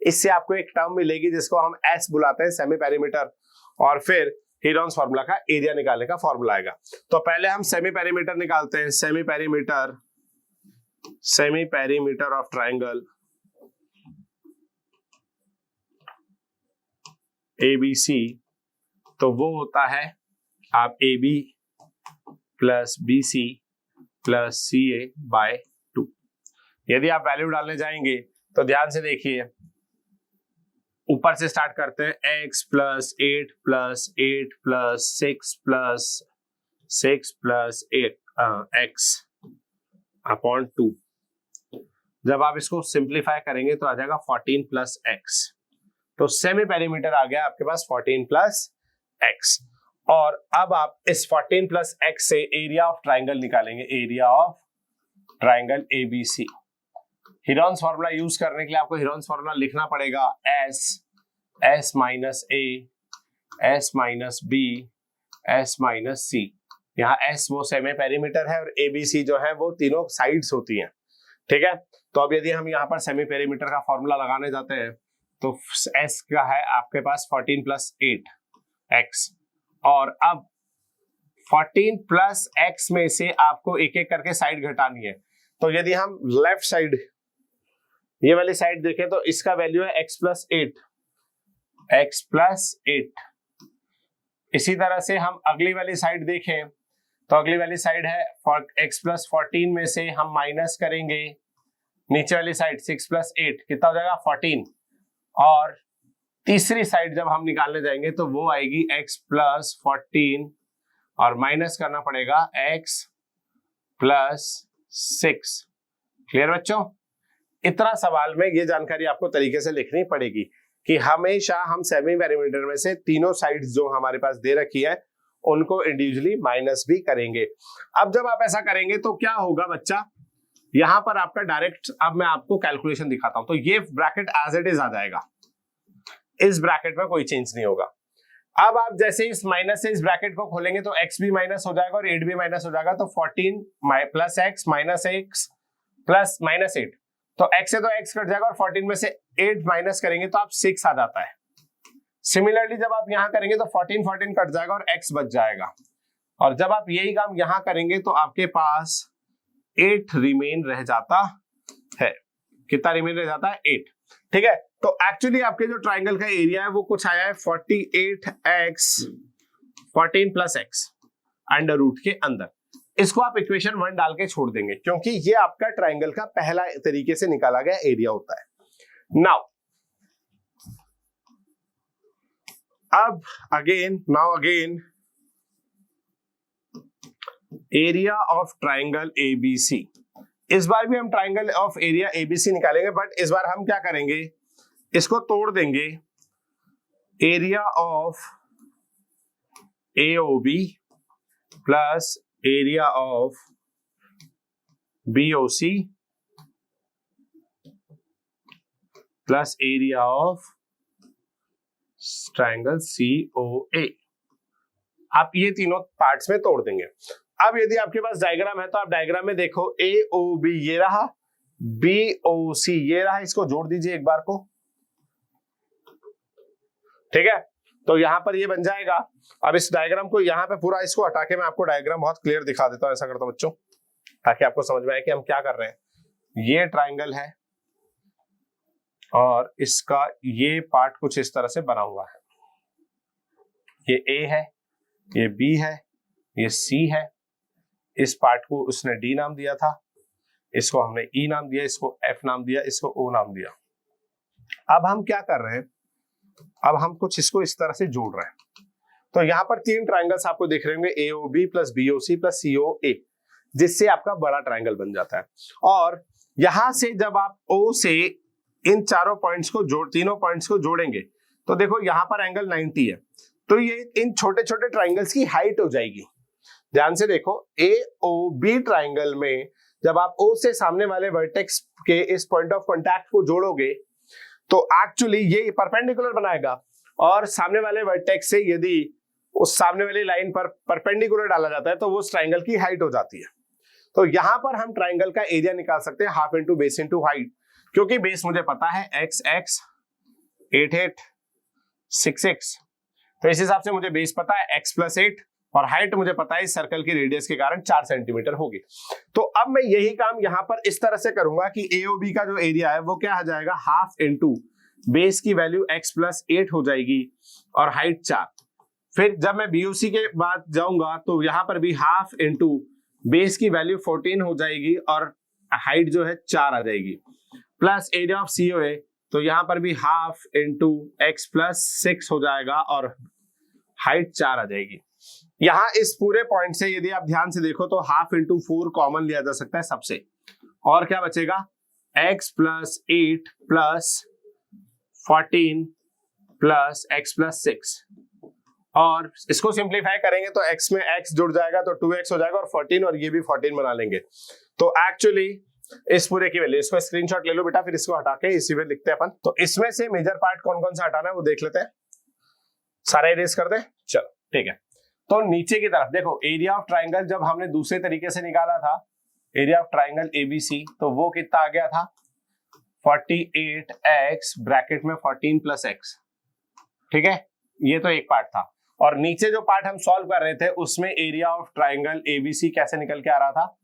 Speaker 1: इससे आपको एक टर्म मिलेगी जिसको हम एस बुलाते हैं, सेमी पेरीमीटर, और फिर हीरोन्स फॉर्मूला का एरिया निकालने का फॉर्मूला आएगा। तो पहले हम सेमी पेरीमीटर निकालते हैं, semi perimeter, semi perimeter of triangle ABC, तो वो होता है आप A B plus B C plus C A by 2। यदि आप वैल्यू डालने जाएंगे तो ध्यान से देखिए, ऊपर से स्टार्ट करते हैं, x plus 8 plus 8 plus 6 plus 6 plus 8 x upon 2। जब आप इसको सिंप्लीफाई करेंगे तो आ जाएगा 14 प्लस x, तो सेमी पेरीमीटर आ गया आपके पास 14 प्लस x। और अब आप इस 14 प्लस x से एरिया ऑफ ट्राइंगल निकालेंगे, area of triangle ABC. Heron's formula use करने के लिए आपको हीरोन्स फार्मूला लिखना पड़ेगा, s minus a, s minus b, s minus c। यहाँ s वो सेमी पेरीमीटर है और abc जो है वो तीनों साइड्स होती हैं, ठीक है। तो अब यदि हम यहाँ पर सेमी पेरीमीटर का फॉर्मूला लगाने जाते हैं तो s का है आपके पास 14 प्लस 8x, और अब 14 प्लस x में से आपको एक एक करके साइड घटानी है। तो यदि हम लेफ्ट साइड, ये वाली साइड देखें तो इसका वैल्यू है x प्लस 8, x प्लस 8। इसी तरह से हम अगली वाली साइड देखें तो अगली वाली साइड है x प्लस 14 में से हम माइनस करेंगे नीचे वाली साइड 6 प्लस 8, कितना हो जाएगा 14। और तीसरी साइड जब हम निकालने जाएंगे तो वो आएगी x प्लस 14 और माइनस करना पड़ेगा x प्लस 6। क्लियर बच्चों? इतना सवाल में ये जानकारी आपको तरीके से लिखनी पड़ेगी कि हमेशा हम सेमी पेरीमीटर में से तीनों साइड्स जो हमारे पास दे रखी है उनको इंडिविजुअली माइनस भी करेंगे। अब जब आप ऐसा करेंगे तो क्या होगा बच्चा, यहां पर आपका डायरेक्ट, अब मैं आपको कैलकुलेशन दिखाता हूं, तो ये ब्रैकेट एज इट इज आ जाएगा, इस ब्रैकेट में कोई चेंज नहीं होगा। अब आप जैसे इस माइनस से इस ब्रैकेट को खोलेंगे तो x भी माइनस हो जाएगा और 8 भी माइनस हो जाएगा, तो 14 plus x minus x plus minus 8, तो x से तो x कट जाएगा और 14 में से 8 माइनस करेंगे तो आप 6 आ जाता है। सिमिलरली जब आप यहां करेंगे तो 14 कट जाएगा और x बच जाएगा, और जब आप यही काम यहां करेंगे तो आपके पास 8 रिमेन रह जाता है। कितना रिमेन रह जाता है 8। ठीक है, तो एक्चुअली आपके जो ट्राइंगल का एरिया है वो कुछ आया है 48x 14 plus x under root के अंदर। इसको आप इक्वेशन 1 डाल के छोड़ देंगे क्योंकि ये आपका ट्राइंगल का पहला तरीके से निकाला गया एरिया होता है। Now again area of triangle ABC. इस बार भी हम ट्राइंगल ऑफ एरिया एबीसी निकालेंगे, बट इस बार हम क्या करेंगे, इसको तोड़ देंगे। Area of AOB plus area of BOC plus area of triangle COA. आप ये तीनों पार्ट्स में तोड़ देंगे। अब यदि आपके पास डायग्राम है तो आप डायग्राम में देखो एओबी ये रहा, बीओसी ये रहा, इसको जोड़ दीजिए एक बार को। ठीक है, तो यहां पर ये बन जाएगा। अब इस डायग्राम को यहां पे पूरा इसको हटा के मैं आपको डायग्राम बहुत क्लियर दिखा देता हूं। ऐसा करता हूं बच्चों ताकि आपको समझ में आए कि हम क्या कर रहे हैं। ये ट्राइंगल है और इसका ये पार्ट कुछ इस तरह से बना हुआ है। ये ए है, ये बी है, ये सी है। इस पार्ट को उसने डी नाम दिया था, इसको हमने ई नाम दिया, इसको एफ नाम दिया, इसको ओ नाम दिया। अब हम क्या कर रहे हैं, अब हम कुछ इसको इस तरह से जोड़ रहे हैं। तो यहां पर 3 ट्राइंगल्स आपको दिख रहे होंगे, AOB plus BOC plus COA, जिससे आपका बड़ा ट्राइंगल बन जाता है। और यहां से जब आप ओ से इन चारों पॉइंट्स को तीनों पॉइंट्स को जोड़ेंगे तो देखो यहां पर एंगल 90 है, तो ये इन छोटे छोटे ट्राइंगल्स की हाइट हो जाएगी। ध्यान से देखो, एओबी ट्राइंगल में जब आप ओ से सामने वाले वर्टेक्स के इस पॉइंट ऑफ कांटेक्ट को जोड़ोगे तो एक्चुअली ये परपेंडिकुलर बनाएगा, और सामने वाले वर्टेक्स से यदि उस सामने वाली लाइन पर परपेंडिकुलर डाला जाता है तो वो उस ट्राइंगल की हाइट हो जाती है। तो यहां पर हम ट्राइंगल का एरिया निकाल सकते हैं half into base into height, क्योंकि बेस मुझे पता है x 8 8 6 6, तो इस हिसाब से मुझे बेस पता है x प्लस 8, और हाइट मुझे पता है इस सर्कल की रेडियस के कारण 4 सेंटीमीटर होगी। तो अब मैं यही काम यहां पर इस तरह से करूंगा कि एओबी का जो एरिया है वो क्या आ जाएगा, हाफ इंटू बेस की वैल्यू x प्लस 8 हो जाएगी और हाइट 4। फिर जब मैं बीओसी के बाद जाऊंगा तो यहां पर भी हाफ इंटू बेस की वैल्यू 14 हो जाएगी और हाइट जो है 4 आ जाएगी, प्लस एरिया ऑफ सीओए, तो यहां पर भी हाफ इंटू एक्स प्लस 6 हो जाएगा और हाइट 4 आ जाएगी। यहां इस पूरे पॉइंट से यदि आप ध्यान से देखो तो हाफ इंटू 4 कॉमन लिया जा सकता है सबसे, और क्या बचेगा, x plus 8 plus 14 plus x plus 6, और इसको सिंप्लीफाई करेंगे तो x में x जुड़ जाएगा तो 2x हो जाएगा, और 14 और ये भी 14 बना लेंगे। तो एक्चुअली इस पूरे की वैल्यू, इसको स्क्रीनशॉट ले लो बेटा, फिर इसको हटा के इसी में लिखते हैं अपन। तो इसमें से मेजर पार्ट कौन कौन सा हटाना है वो देख लेते हैं, सारा इरेज कर दे। चलो ठीक है, तो नीचे की तरफ देखो, एरिया ऑफ ट्राइंगल जब हमने दूसरे तरीके से निकाला था, एरिया ऑफ ट्राइंगल एबीसी, तो वो कितना आ गया था, 48x ब्रैकेट में 14 प्लस x। ठीक है, ये तो एक पार्ट था, और नीचे जो पार्ट हम सॉल्व कर रहे थे उसमें एरिया ऑफ ट्राइंगल एबीसी कैसे निकल के आ रहा था,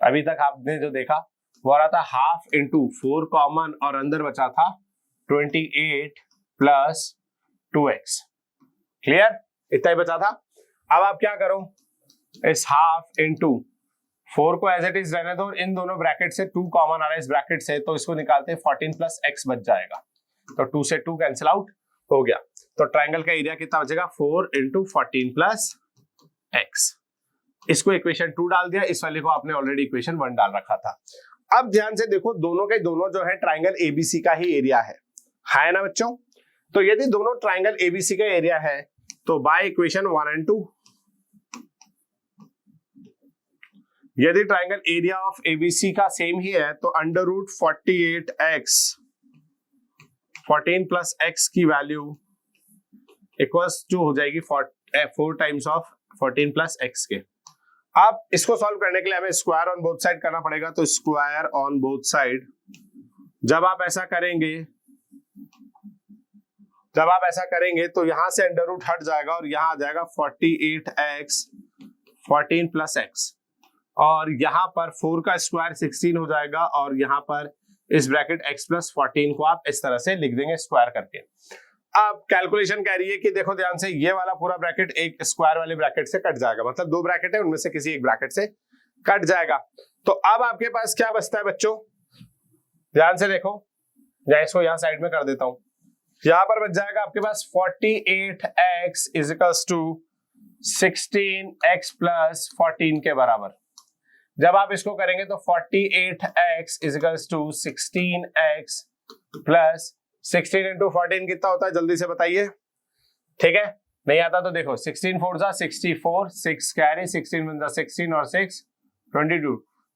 Speaker 1: अभी तक आपने जो देखा वो आ रहा था हाफ इंटू 4 कॉमन और अंदर बचा था 28 प्लस 2x। क्लियर, इतना ही बचा था। अब आप क्या करो, इस हाफ इंटू 4 को एज इट इज रहने दो, इन दोनों ब्रैकेट से 2 कॉमन आ रहा है इस ब्रैकेट से, तो इसको निकालते हैं 14 प्लस x बच जाएगा, तो 2 से 2 कैंसिल आउट हो गया। तो ट्राइंगल का एरिया कितना बचेगा, 4 इंटू 14 प्लस x। इसको इक्वेशन 2 डाल दिया, इस वाले को आपने ऑलरेडी इक्वेशन 1 डाल रखा था। अब ध्यान से देखो, दोनों के दोनों जो है ट्राइंगल एबीसी का ही एरिया है ना बच्चों। तो यदि दोनों ट्राइंगल एबीसी का एरिया है तो बाय इक्वेशन 1 और 2, यदि ट्राइंगल एरिया ऑफ एबीसी का सेम ही है तो under root 48x 14 plus x की वैल्यू इक्वल्स टू हो जाएगी 4 टाइम्स ऑफ 14 प्लस x के। अब इसको सॉल्व करने के लिए हमें स्क्वायर ऑन बोथ साइड करना पड़ेगा, तो स्क्वायर ऑन बोथ साइड, जब आप ऐसा करेंगे तो यहां से अंडर रूट हट जाएगा और यहां आ जाएगा 48x 14 प्लस x, और यहां पर 4 का स्क्वायर 16 हो जाएगा और यहां पर इस ब्रैकेट x प्लस 14 को आप इस तरह से लिख देंगे स्क्वायर करके। अब कैलकुलेशन कह रही है कि देखो ध्यान से, ये वाला पूरा ब्रैकेट एक स्क्वायर वाले ब्रैकेट से कट जाएगा, मतलब दो ब्रैकेट है उनमें से किसी एक ब्रैकेट से कट जाएगा। तो अब आपके पास क्या बचता है बच्चों, ध्यान से देखो, मैं इसको यहां साइड में कर देता हूं। यहां पर बच जाएगा आपके पास 48x equals to 16x plus 14 के बराबर। जब आप इसको करेंगे तो 48x equals to 16x plus 16 into 14 कितना होता है, जल्दी से बताइए। ठीक है, नहीं आता तो देखो, 16 4 जा 64, 6 कैरी, 16 1 जा 16 और 6 22,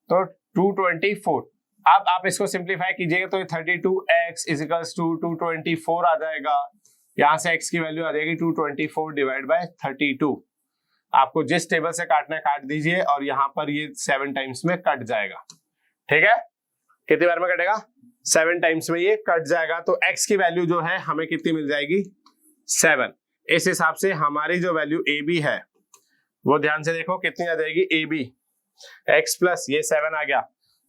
Speaker 1: तो 224। अब आप इसको सिंप्लीफाई कीजिएगा तो 32x इजिकल्स टू 224 आ जाएगा। यहां से x की वैल्यू आ जाएगी 224 डिवाइड बाय 32। आपको जिस टेबल से काटना है काट दीजिए और यहाँ पर ये 7 टाइम्स में कट जाएगा। ठीक है, कितनी बार में कटेगा, 7 टाइम्स में ये कट जाएगा। तो x की वैल्यू जो है हमें कितनी मिल जाएगी, 7। इस हिसाब से हमारी जो वैल्यू AB है वो ध्यान से देखो कितनी आ जाएगी, AB x प्लस ये 7 आ गया,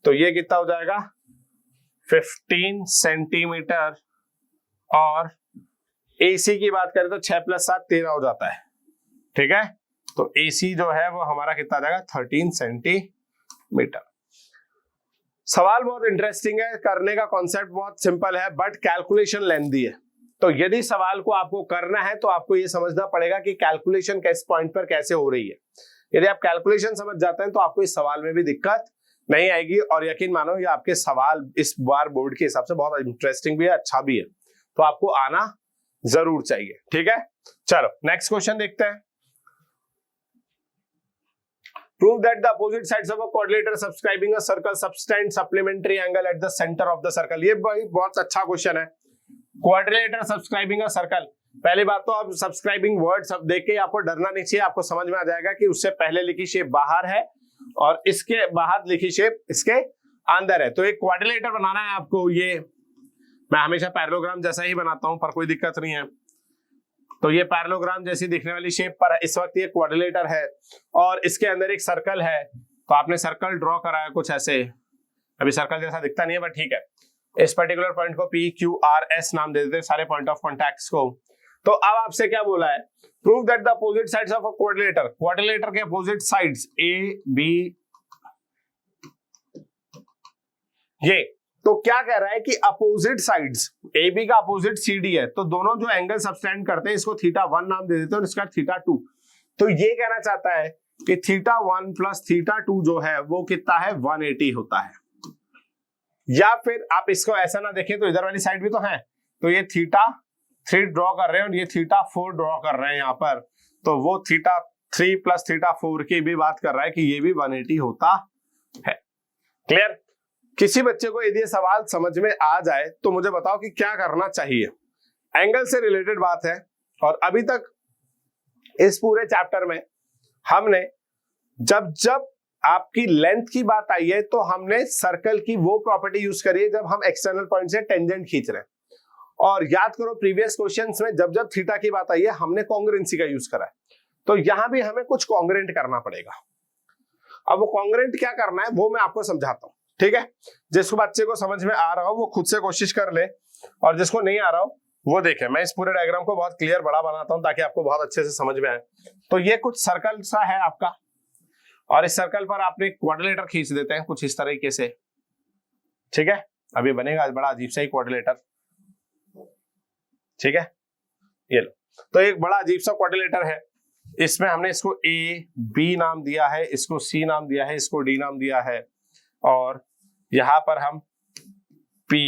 Speaker 1: तो ये कितना हो जाएगा 15 सेंटीमीटर। और AC की बात करें तो 6 प्लस 7 13 हो जाता है। ठीक है, तो AC जो है वो हमारा कितना आ जाएगा 13 सेंटीमीटर। सवाल बहुत इंटरेस्टिंग है, करने का कॉन्सेप्ट बहुत सिंपल है बट कैलकुलेशन लेंथी है। तो यदि सवाल को आपको करना है तो आपको ये समझना पड़ेगा कि कैलकुलेशन किस पॉइंट पर कैसे हो रही है। यदि आप कैलकुलेशन समझ जाते हैं तो आपको इस सवाल में भी दिक्कत नहीं आएगी। और यकीन मानो ये आपके सवाल इस बार बोर्ड के हिसाब से बहुत इंटरेस्टिंग भी है, अच्छा भी है, तो आपको आना जरूर चाहिए। ठीक है, चलो नेक्स्ट क्वेश्चन देखते हैं। Prove that the opposite sides of a quadrilateral subscribing a circle subtend supplementary angle at the center of the circle। ये बहुत अच्छा क्वेश्चन है। क्वाड्रिलेटरल सब्सक्राइबिंग अ सर्कल, पहली बात तो आप सब्सक्राइबिंग वर्ड सब देख के आपको डरना नहीं चाहिए, आपको समझ में आ जाएगा कि उससे पहले लिखी शेप बाहर है और इसके बाहर लिखी शेप इसके अंदर है। तो एक क्वाड्रिलेटर बनाना है आपको, ये मैं हमेशा पैरेललोग्राम जैसा ही बनाता हूं पर कोई दिक्कत नहीं है। तो ये पैरेललोग्राम जैसी दिखने वाली शेप पर इस वक्त ये क्वाड्रिलेटर है और इसके अंदर एक सर्कल है। तो आपने सर्कल ड्रॉ कराया कुछ ऐसे, अभी सर्कल जैसा दिखता नहीं है बट ठीक है, इस पर्टिकुलर पॉइंट को PQRS नाम दे देते हैं सारे पॉइंट ऑफ कॉन्टैक्ट्स को। तो अब आपसे क्या बोला है, prove that the opposite sides of a quadrilateral, quadrilateral के अपोजिट साइड्स AB, ये तो क्या कह रहा है कि अपोजिट साइड्स, AB का अपोजिट CD है, तो दोनों जो एंगल सबटेंड करते हैं इसको θ1 नाम दे देते हैं और इसका θ2। तो ये कहना चाहता है कि θ1 प्लस θ2 जो है वो कितना है 180 होता है। या फिर आप इसको ऐसा ना देखें तो इधर वाली साइड भी तो है, तो ये θ3 ड्रॉ कर रहे हैं और ये θ4 ड्रॉ कर रहे हैं यहाँ पर, तो वो θ3 प्लस θ4 की भी बात कर रहा है कि ये भी 180 होता है। क्लियर? किसी बच्चे को यदि सवाल समझ में आ जाए तो मुझे बताओ कि क्या करना चाहिए। एंगल से रिलेटेड बात है और अभी तक इस पूरे चैप्टर में हमने जब जब आपकी लेंथ की बात आई है तो हमने सर्कल की वो प्रॉपर्टी यूज करी है जब हम एक्सटर्नल पॉइंट से टेंजेंट खींच रहे हैं। और याद करो प्रीवियस क्वेश्चंस में जब जब थीटा की बात आई है हमने कॉन्ग्रुएंसी का यूज करा है, तो यहां भी हमें कुछ कॉन्ग्रुएंट करना पड़ेगा। अब वो कॉन्ग्रुएंट क्या करना है वो मैं आपको समझाता हूं। ठीक है, जिसको बच्चे को समझ में आ रहा हो वो खुद से कोशिश कर ले और जिसको नहीं आ रहा हो वो देखे। मैं इस पूरे डायग्राम को बहुत क्लियर बड़ा बनाता हूं ताकि आपको बहुत अच्छे से समझ में आए। तो ये कुछ सर्कल सा है आपका और इस सर्कल पर आपने क्वाड्रिलेटर खींच देते हैं कुछ इस तरीके से। ठीक है, अभी बनेगा बड़ा अजीब सा ही क्वाड्रिलेटर। ठीक है, ये लो, तो एक बड़ा अजीब सा क्वाड्रिलेटर है। इसमें हमने इसको AB नाम दिया है, इसको C नाम दिया है, इसको D नाम दिया है और यहां पर हम P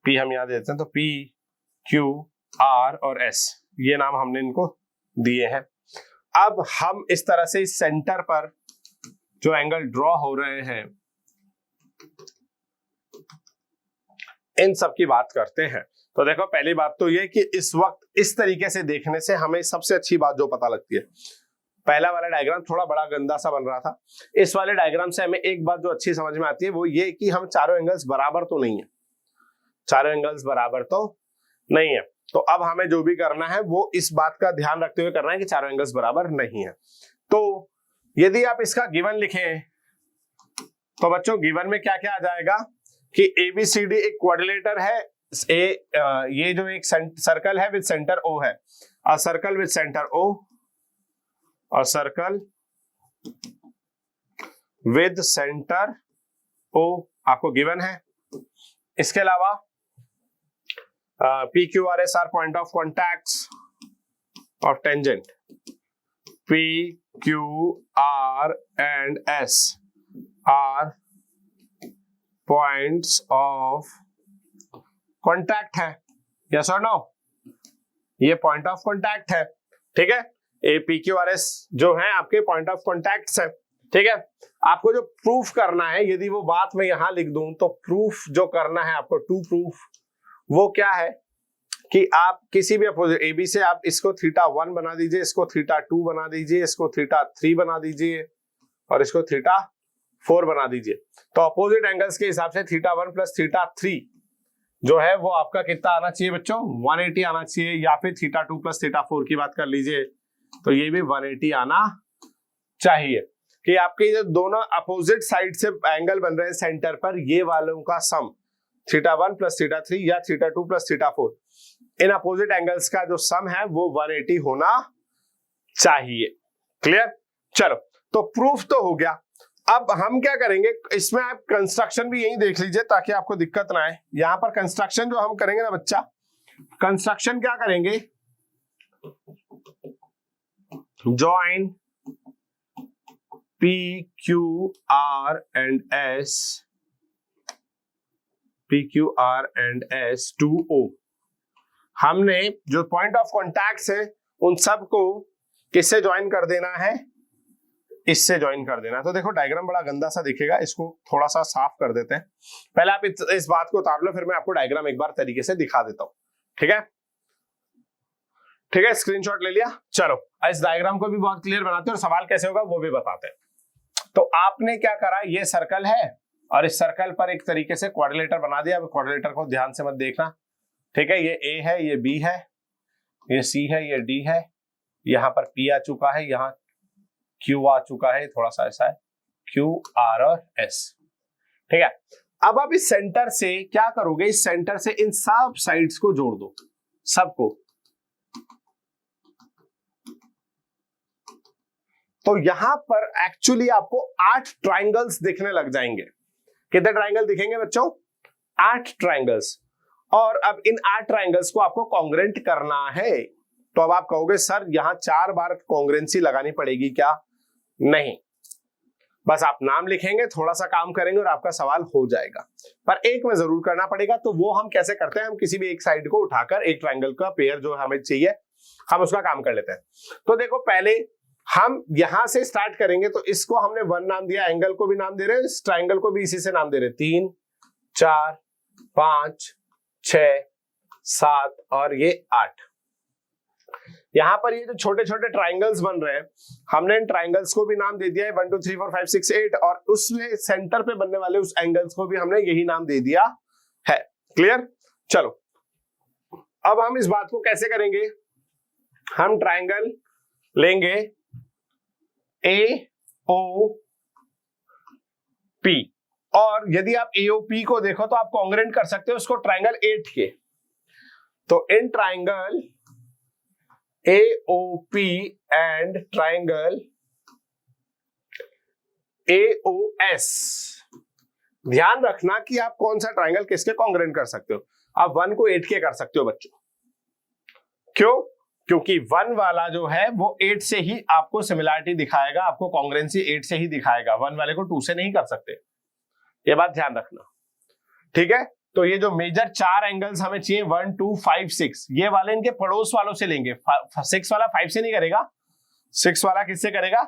Speaker 1: हम यहां देते हैं, तो P Q R और S ये नाम हमने इनको दिए हैं। अब हम इस तरह से इस सेंटर पर जो एंगल ड्रॉ हो रहे हैं इन सब की बात करते हैं। तो देखो पहली बात तो ये कि इस वक्त इस तरीके से देखने से हमें सबसे अच्छी बात जो पता लगती है, पहला वाला डायग्राम थोड़ा बड़ा गंदा सा बन रहा था, इस वाले डायग्राम से हमें एक बात जो अच्छी समझ में आती है वो ये कि हम चारों एंगल्स बराबर तो नहीं है, चारों एंगल्स बराबर तो नहीं है। तो अब हमें जो भी करना है वो इस बात का ध्यान रखते हुए करना है कि चारों एंगल्स बराबर नहीं है। तो यदि आप इसका गिवन लिखें तो बच्चों गिवन में क्या क्या आ जाएगा कि ABCD एक क्वाड्रिलेटर है, ये जो एक सर्कल है विद सेंटर O है, a circle with centre O, a circle with centre O आपको गिवन है। इसके अलावा PQRS are point of contacts of tangent, PQR and S are points of contact है, yes or no? ये point of contact है, ठीक है। PQRS जो है आपके पॉइंट ऑफ कॉन्टैक्ट्स है, ठीक है। आपको जो प्रूफ करना है, यदि वो बात मैं यहां लिख दूं तो प्रूफ जो करना है आपको, टू प्रूफ, वो क्या है कि आप किसी भी अपोजिट AB से आप इसको θ1 बना दीजिए, इसको θ2 बना दीजिए, इसको θ3 बना दीजिए और इसको θ4 बना दीजिए। तो अपोजिट एंगल्स के हिसाब से θ1 प्लस θ3 जो है वो आपका कितना आना चाहिए बच्चों, 180 आना चाहिए, या फिर θ2 प्लस θ4 की बात कर लीजिए तो ये भी 180 आना चाहिए। कि आपके जो दोनों अपोजिट साइड से एंगल बन रहे हैं सेंटर पर, ये वालों का सम θ1 प्लस θ3 या θ2 प्लस θ4, इन अपोजिट एंगल्स का जो सम है वो 180 होना चाहिए। क्लियर? चलो, तो प्रूफ तो हो गया। अब हम क्या करेंगे, इसमें आप कंस्ट्रक्शन भी यही देख लीजिए ताकि आपको दिक्कत ना आए। यहां पर कंस्ट्रक्शन जो हम करेंगे ना बच्चा, कंस्ट्रक्शन क्या करेंगे, join PQR and S to O। हमने जो पॉइंट ऑफ कॉन्टैक्ट्स है उन सब को किससे ज्वाइन कर देना है, इससे ज्वाइन कर देना है। तो देखो डायग्राम बड़ा गंदा सा दिखेगा, इसको थोड़ा सा साफ कर देते हैं। पहले आप इस बात को उतार लो, फिर मैं आपको डायग्राम एक बार तरीके से दिखा देता हूं, ठीक है? ठीक है, स्क्रीनशॉट ले लिया। चलो इस डायग्राम को भी बहुत क्लियर बनाते हैं और सवाल कैसे होगा वो भी बताते हैं। तो आपने क्या करा, ये सर्कल है और इस सर्कल पर एक तरीके से क्वाड्रिलेटर बना दिया। अब क्वाड्रिलेटर को ध्यान से मत देखना, ठीक है। ये A है, ये B है, ये C है, ये D है, यहां पर P आ चुका है, यहाँ Q आ चुका है, थोड़ा सा ऐसा है Q, R और S, ठीक है। अब आप इस सेंटर से क्या करोगे, इस सेंटर से इन सब साइड्स को जोड़ दो, सबको। तो यहां पर एक्चुअली आपको 8 ट्राइंगल्स दिखने लग जाएंगे। कितने ट्राइंगल दिखेंगे बच्चों? 8 ट्राइंगल्स। और अब इन 8 ट्राइंगल्स को आपको कॉन्ग्रेंट करना है। तो अब आप कहोगे सर यहां 4 बार कॉन्ग्रेंसी लगानी पड़ेगी क्या? नहीं, बस आप नाम लिखेंगे, थोड़ा सा काम करेंगे और आपका सवाल हो जाएगा। पर एक में जरूर करना पड़ेगा। तो वो हम कैसे करते हैं, हम किसी भी एक साइड को उठाकर एक ट्राइंगल का पेयर जो हमें चाहिए हम उसका काम कर लेते हैं। तो देखो पहले हम यहां से स्टार्ट करेंगे, तो इसको हमने 1 नाम दिया, एंगल को भी नाम दे रहे हैं, इस ट्राइंगल को भी इसी से नाम दे रहे हैं। 3, 4, 5, 6, 7 और ये 8। यहां पर ये जो छोटे छोटे ट्राइंगल्स बन रहे हैं, हमने इन ट्राइंगल्स को भी नाम दे दिया है 1 2 3 4 5 6 8, और उसमें सेंटर पे बनने वाले उस एंगल्स को भी हमने यही नाम दे दिया है। क्लियर? चलो अब हम इस बात को कैसे करेंगे, हम ट्राइंगल लेंगे AOP, और यदि आप AOP को देखो तो आप कॉन्ग्रेंट कर सकते हो उसको ट्राइंगल 8 के। तो in triangle AOP and triangle AOS, ध्यान रखना कि आप कौन सा ट्राइंगल किसके कॉन्ग्रेंट कर सकते हो। आप 1 को 8 के कर सकते हो बच्चों। क्यों? क्योंकि 1 वाला जो है वो 8 से ही आपको सिमिलरिटी दिखाएगा, आपको कॉन्ग्रेंसी 8 से ही दिखाएगा, 1 वाले को 2 से नहीं कर सकते। ये बात ध्यान रखना, ठीक है। तो ये जो मेजर 4 एंगल्स हमें चाहिए 1 2 5 6, ये वाले इनके पड़ोस वालों से लेंगे। 6 वाला 5 से नहीं करेगा, 6 वाला किससे करेगा?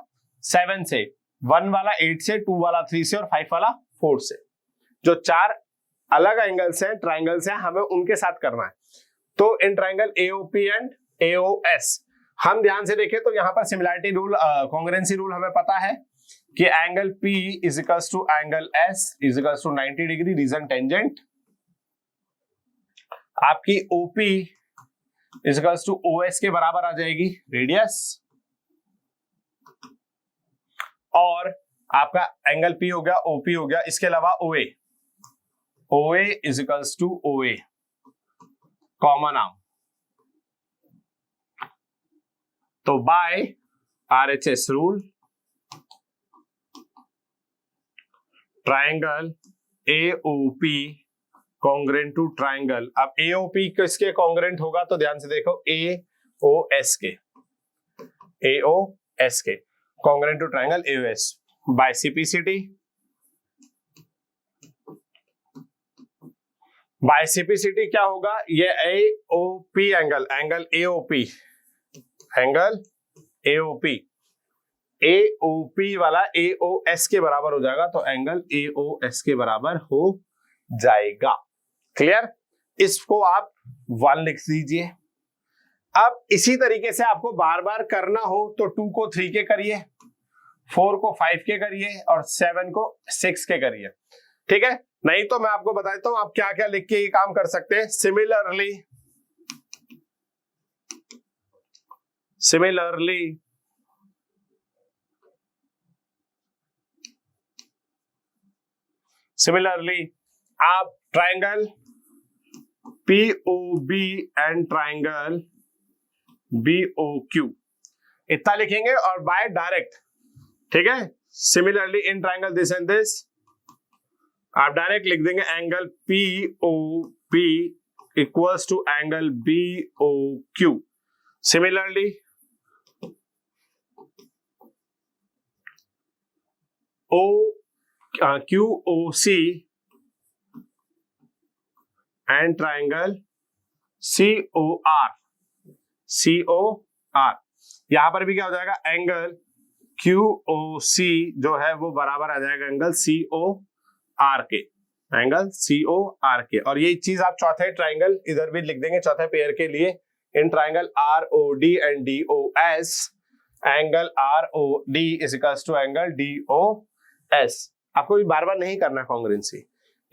Speaker 1: 7 से, 1 वाला 8 से, 2 वाला 3 से और 5 वाला 4 से। जो 4 अलग एंगल्स हैं, ट्राइंगल्स हैं, हमें उनके साथ करना है। तो in triangle AOP and AOS हम ध्यान से देखें तो यहां पर सिमिलरिटी रूल, कॉन्ग्रेंसी रूल हमें पता है कि angle P is equals to angle S is equals to 90 degree reason tangent. आपकी OP is equals to OS के बराबर आ जाएगी रेडियस, और आपका एंगल पी हो गया, ओपी हो गया, इसके अलावा OA, OA is equals to OA, common arm. तो by RHS rule triangle AOP congruent to triangle. अब AOP किसके कॉन्ग्रेंट होगा, तो ध्यान से देखो, AOS के, AOS के congruent to triangle AOS by CPCT। By CPCT क्या होगा, ये AOP angle, angle AOP, angle AOP, AOP वाला AOS के बराबर हो जाएगा, तो एंगल AOS के बराबर हो जाएगा। क्लियर? इसको आप 1 लिख दीजिए। अब इसी तरीके से आपको बार बार करना हो तो 2 को 3 के करिए, 4 को 5 के करिए और 7 को 6 के करिए। ठीक है, नहीं तो मैं आपको बता देता हूं आप क्या क्या लिख के ये काम कर सकते हैं। सिमिलरली आप triangle POB and triangle BOQ इतना लिखेंगे और बाय डायरेक्ट, ठीक है, similarly in triangle this and this, आप डायरेक्ट लिख देंगे angle POP equals to angle BOQ। Similarly QOC and triangle COR, यहां पर भी क्या हो जाएगा, एंगल QOC जो है वो बराबर आ जाएगा एंगल COR के, एंगल COR के। और ये चीज आप चौथे ट्राइंगल इधर भी लिख देंगे, चौथे पेयर के लिए in triangle ROD and DOS, angle ROD is equals to angle DOS। आपको भी बार बार नहीं करना कॉन्ग्रुएंसी,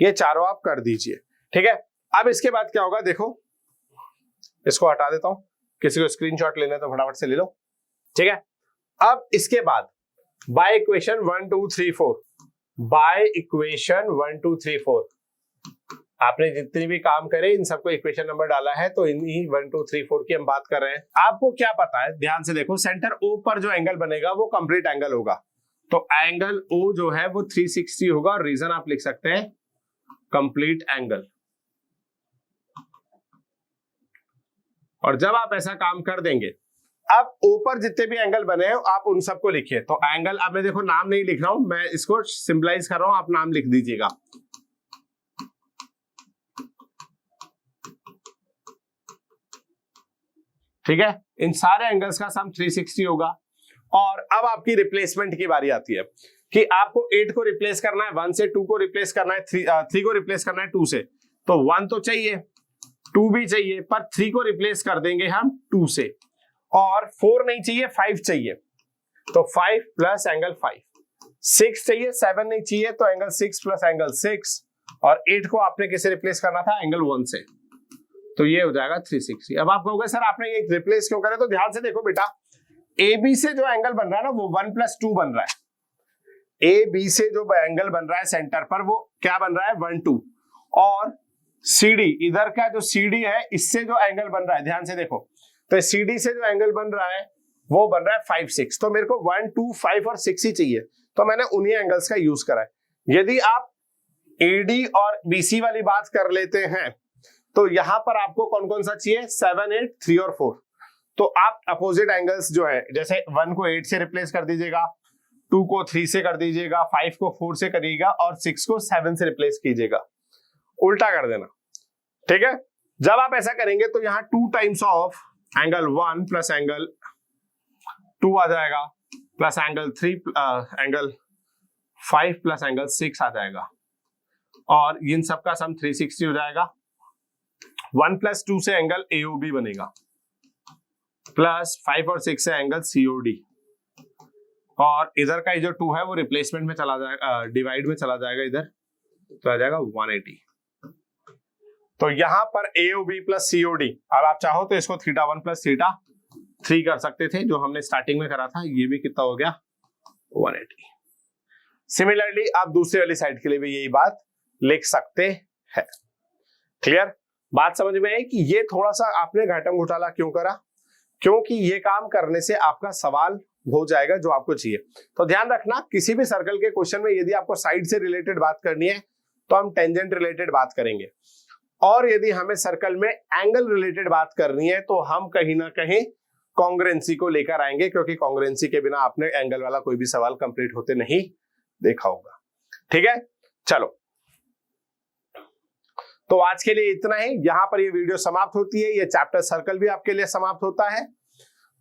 Speaker 1: ये चारों आप कर दीजिए। ठीक है, अब इसके बाद क्या होगा, देखो इसको हटा देता हूं, किसी को स्क्रीनशॉट लेना है तो फटाफट से ले लो। ठीक है, अब इसके बाद बाय इक्वेशन 1 2 3 4, बाय इक्वेशन 1 2 3 4 आपने जितने भी काम करे इन सबको इक्वेशन नंबर डाला है, तो इन्हीं 1 2 3 4 की हम बात कर रहे हैं। आपको क्या पता है, ध्यान से देखो, सेंटर O पर जो एंगल बनेगा वो कंप्लीट एंगल होगा, तो एंगल O जो है वो 360 होगा, और रीजन आप लिख सकते हैं कंप्लीट एंगल। और जब आप ऐसा काम कर देंगे, अब ऊपर जितने भी एंगल बने हैं आप उन सबको लिखिए। तो एंगल, अब मैं देखो नाम नहीं लिख रहा हूं, मैं इसको सिंपलाइज कर रहा हूं, आप नाम लिख दीजिएगा। ठीक है, इन सारे एंगल्स का सम 360 होगा। और अब आपकी रिप्लेसमेंट की बारी आती है कि आपको 8 को रिप्लेस करना है 1 से, 2 को रिप्लेस करना है 3 को रिप्लेस करना है 2 से। तो 1 तो चाहिए, 2 भी चाहिए, पर 3 को रिप्लेस कर देंगे हम 2 से, और 4 नहीं चाहिए, 5 चाहिए, तो 5 प्लस एंगल 5, 6 चाहिए, 7 नहीं चाहिए, तो एंगल 6 प्लस एंगल 6, और 8 को आपने किसे रिप्लेस करना था, एंगल 1 से, तो ये हो जाएगा 360। अब आप कहोगे सर आपने ये रिप्लेस क्यों करे, तो ध्यान से देखो बेटा, AB से जो एंगल बन रहा है ना वो 1 + 2 बन रहा है। AB से जो एंगल बन रहा है सेंटर पर वो क्या बन रहा है, 1 2, और CD इधर का जो CD है इससे जो एंगल बन रहा है, ध्यान से देखो, तो CD से जो एंगल बन रहा है वो बन रहा है 5 6, तो मेरे को 1 2 5 और 6 ही चाहिए, तो मैंने उन्हीं एंगल्स का यूज करा है। यदि आप AD और BC वाली बात कर लेते हैं तो यहां पर आपको कौन कौन सा चाहिए, 7 8 3 और 4, तो आप अपोजिट एंगल्स जो है, जैसे 1 को 8 से रिप्लेस कर दीजिएगा, 2 को 3 से कर दीजिएगा, 5 को 4 से करिएगा, और 6 को 7 से रिप्लेस कीजिएगा, उल्टा कर देना। ठीक है, जब आप ऐसा करेंगे तो यहाँ 2 times of angle 1 plus angle 2 आ जाएगा, plus angle 3 angle 5 plus angle 6 आ जाएगा, और इन सबका सम 360 हो जाएगा। 1 + 2 से एंगल AOB बनेगा, प्लस 5 और 6 से एंगल COD, और इधर का जो 2 है वो रिप्लेसमेंट में चला जाएगा, डिवाइड में चला जाएगा, इधर तो आ जाएगा 180। तो यहां पर AOB प्लस COD, अब आप चाहो तो इसको θ1 + θ3 कर सकते थे, जो हमने स्टार्टिंग में करा था, ये भी कितना हो गया, 180। सिमिलरली आप दूसरी वाली साइड के लिए भी यही बात लिख सकते हैं। क्लियर? बात समझ में आई कि ये थोड़ा सा आपने घटम घोटाला क्यों करा? क्योंकि ये काम करने से आपका सवाल हो जाएगा जो आपको चाहिए। तो ध्यान रखना, किसी भी सर्कल के क्वेश्चन में यदि आपको साइड से रिलेटेड बात करनी है तो हम टेंजेंट रिलेटेड बात करेंगे, और यदि हमें सर्कल में एंगल रिलेटेड बात करनी है तो हम कहीं ना कहीं कॉन्ग्रुएंसी को लेकर आएंगे, क्योंकि कॉन्ग्रुएंसी के बिना आपने एंगल वाला कोई भी सवाल कंप्लीट होते नहीं देखा होगा। ठीक है, चलो तो आज के लिए इतना ही, यहां पर ये वीडियो समाप्त होती है। ये चैप्टर सर्कल भी आपके लिए समाप्त होता है।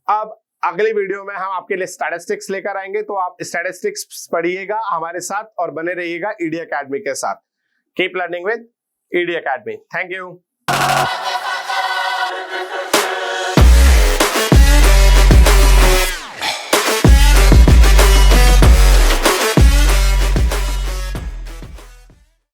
Speaker 1: अब अगले वीडियो में हम आपके लिए स्टैटिस्टिक्स लेकर आएंगे, तो आप स्टैटिस्टिक्स पढ़िएगा हमारे साथ और बने रहिएगा ईडी एकेडमी के साथ। Keep learning with ED academy. Thank you.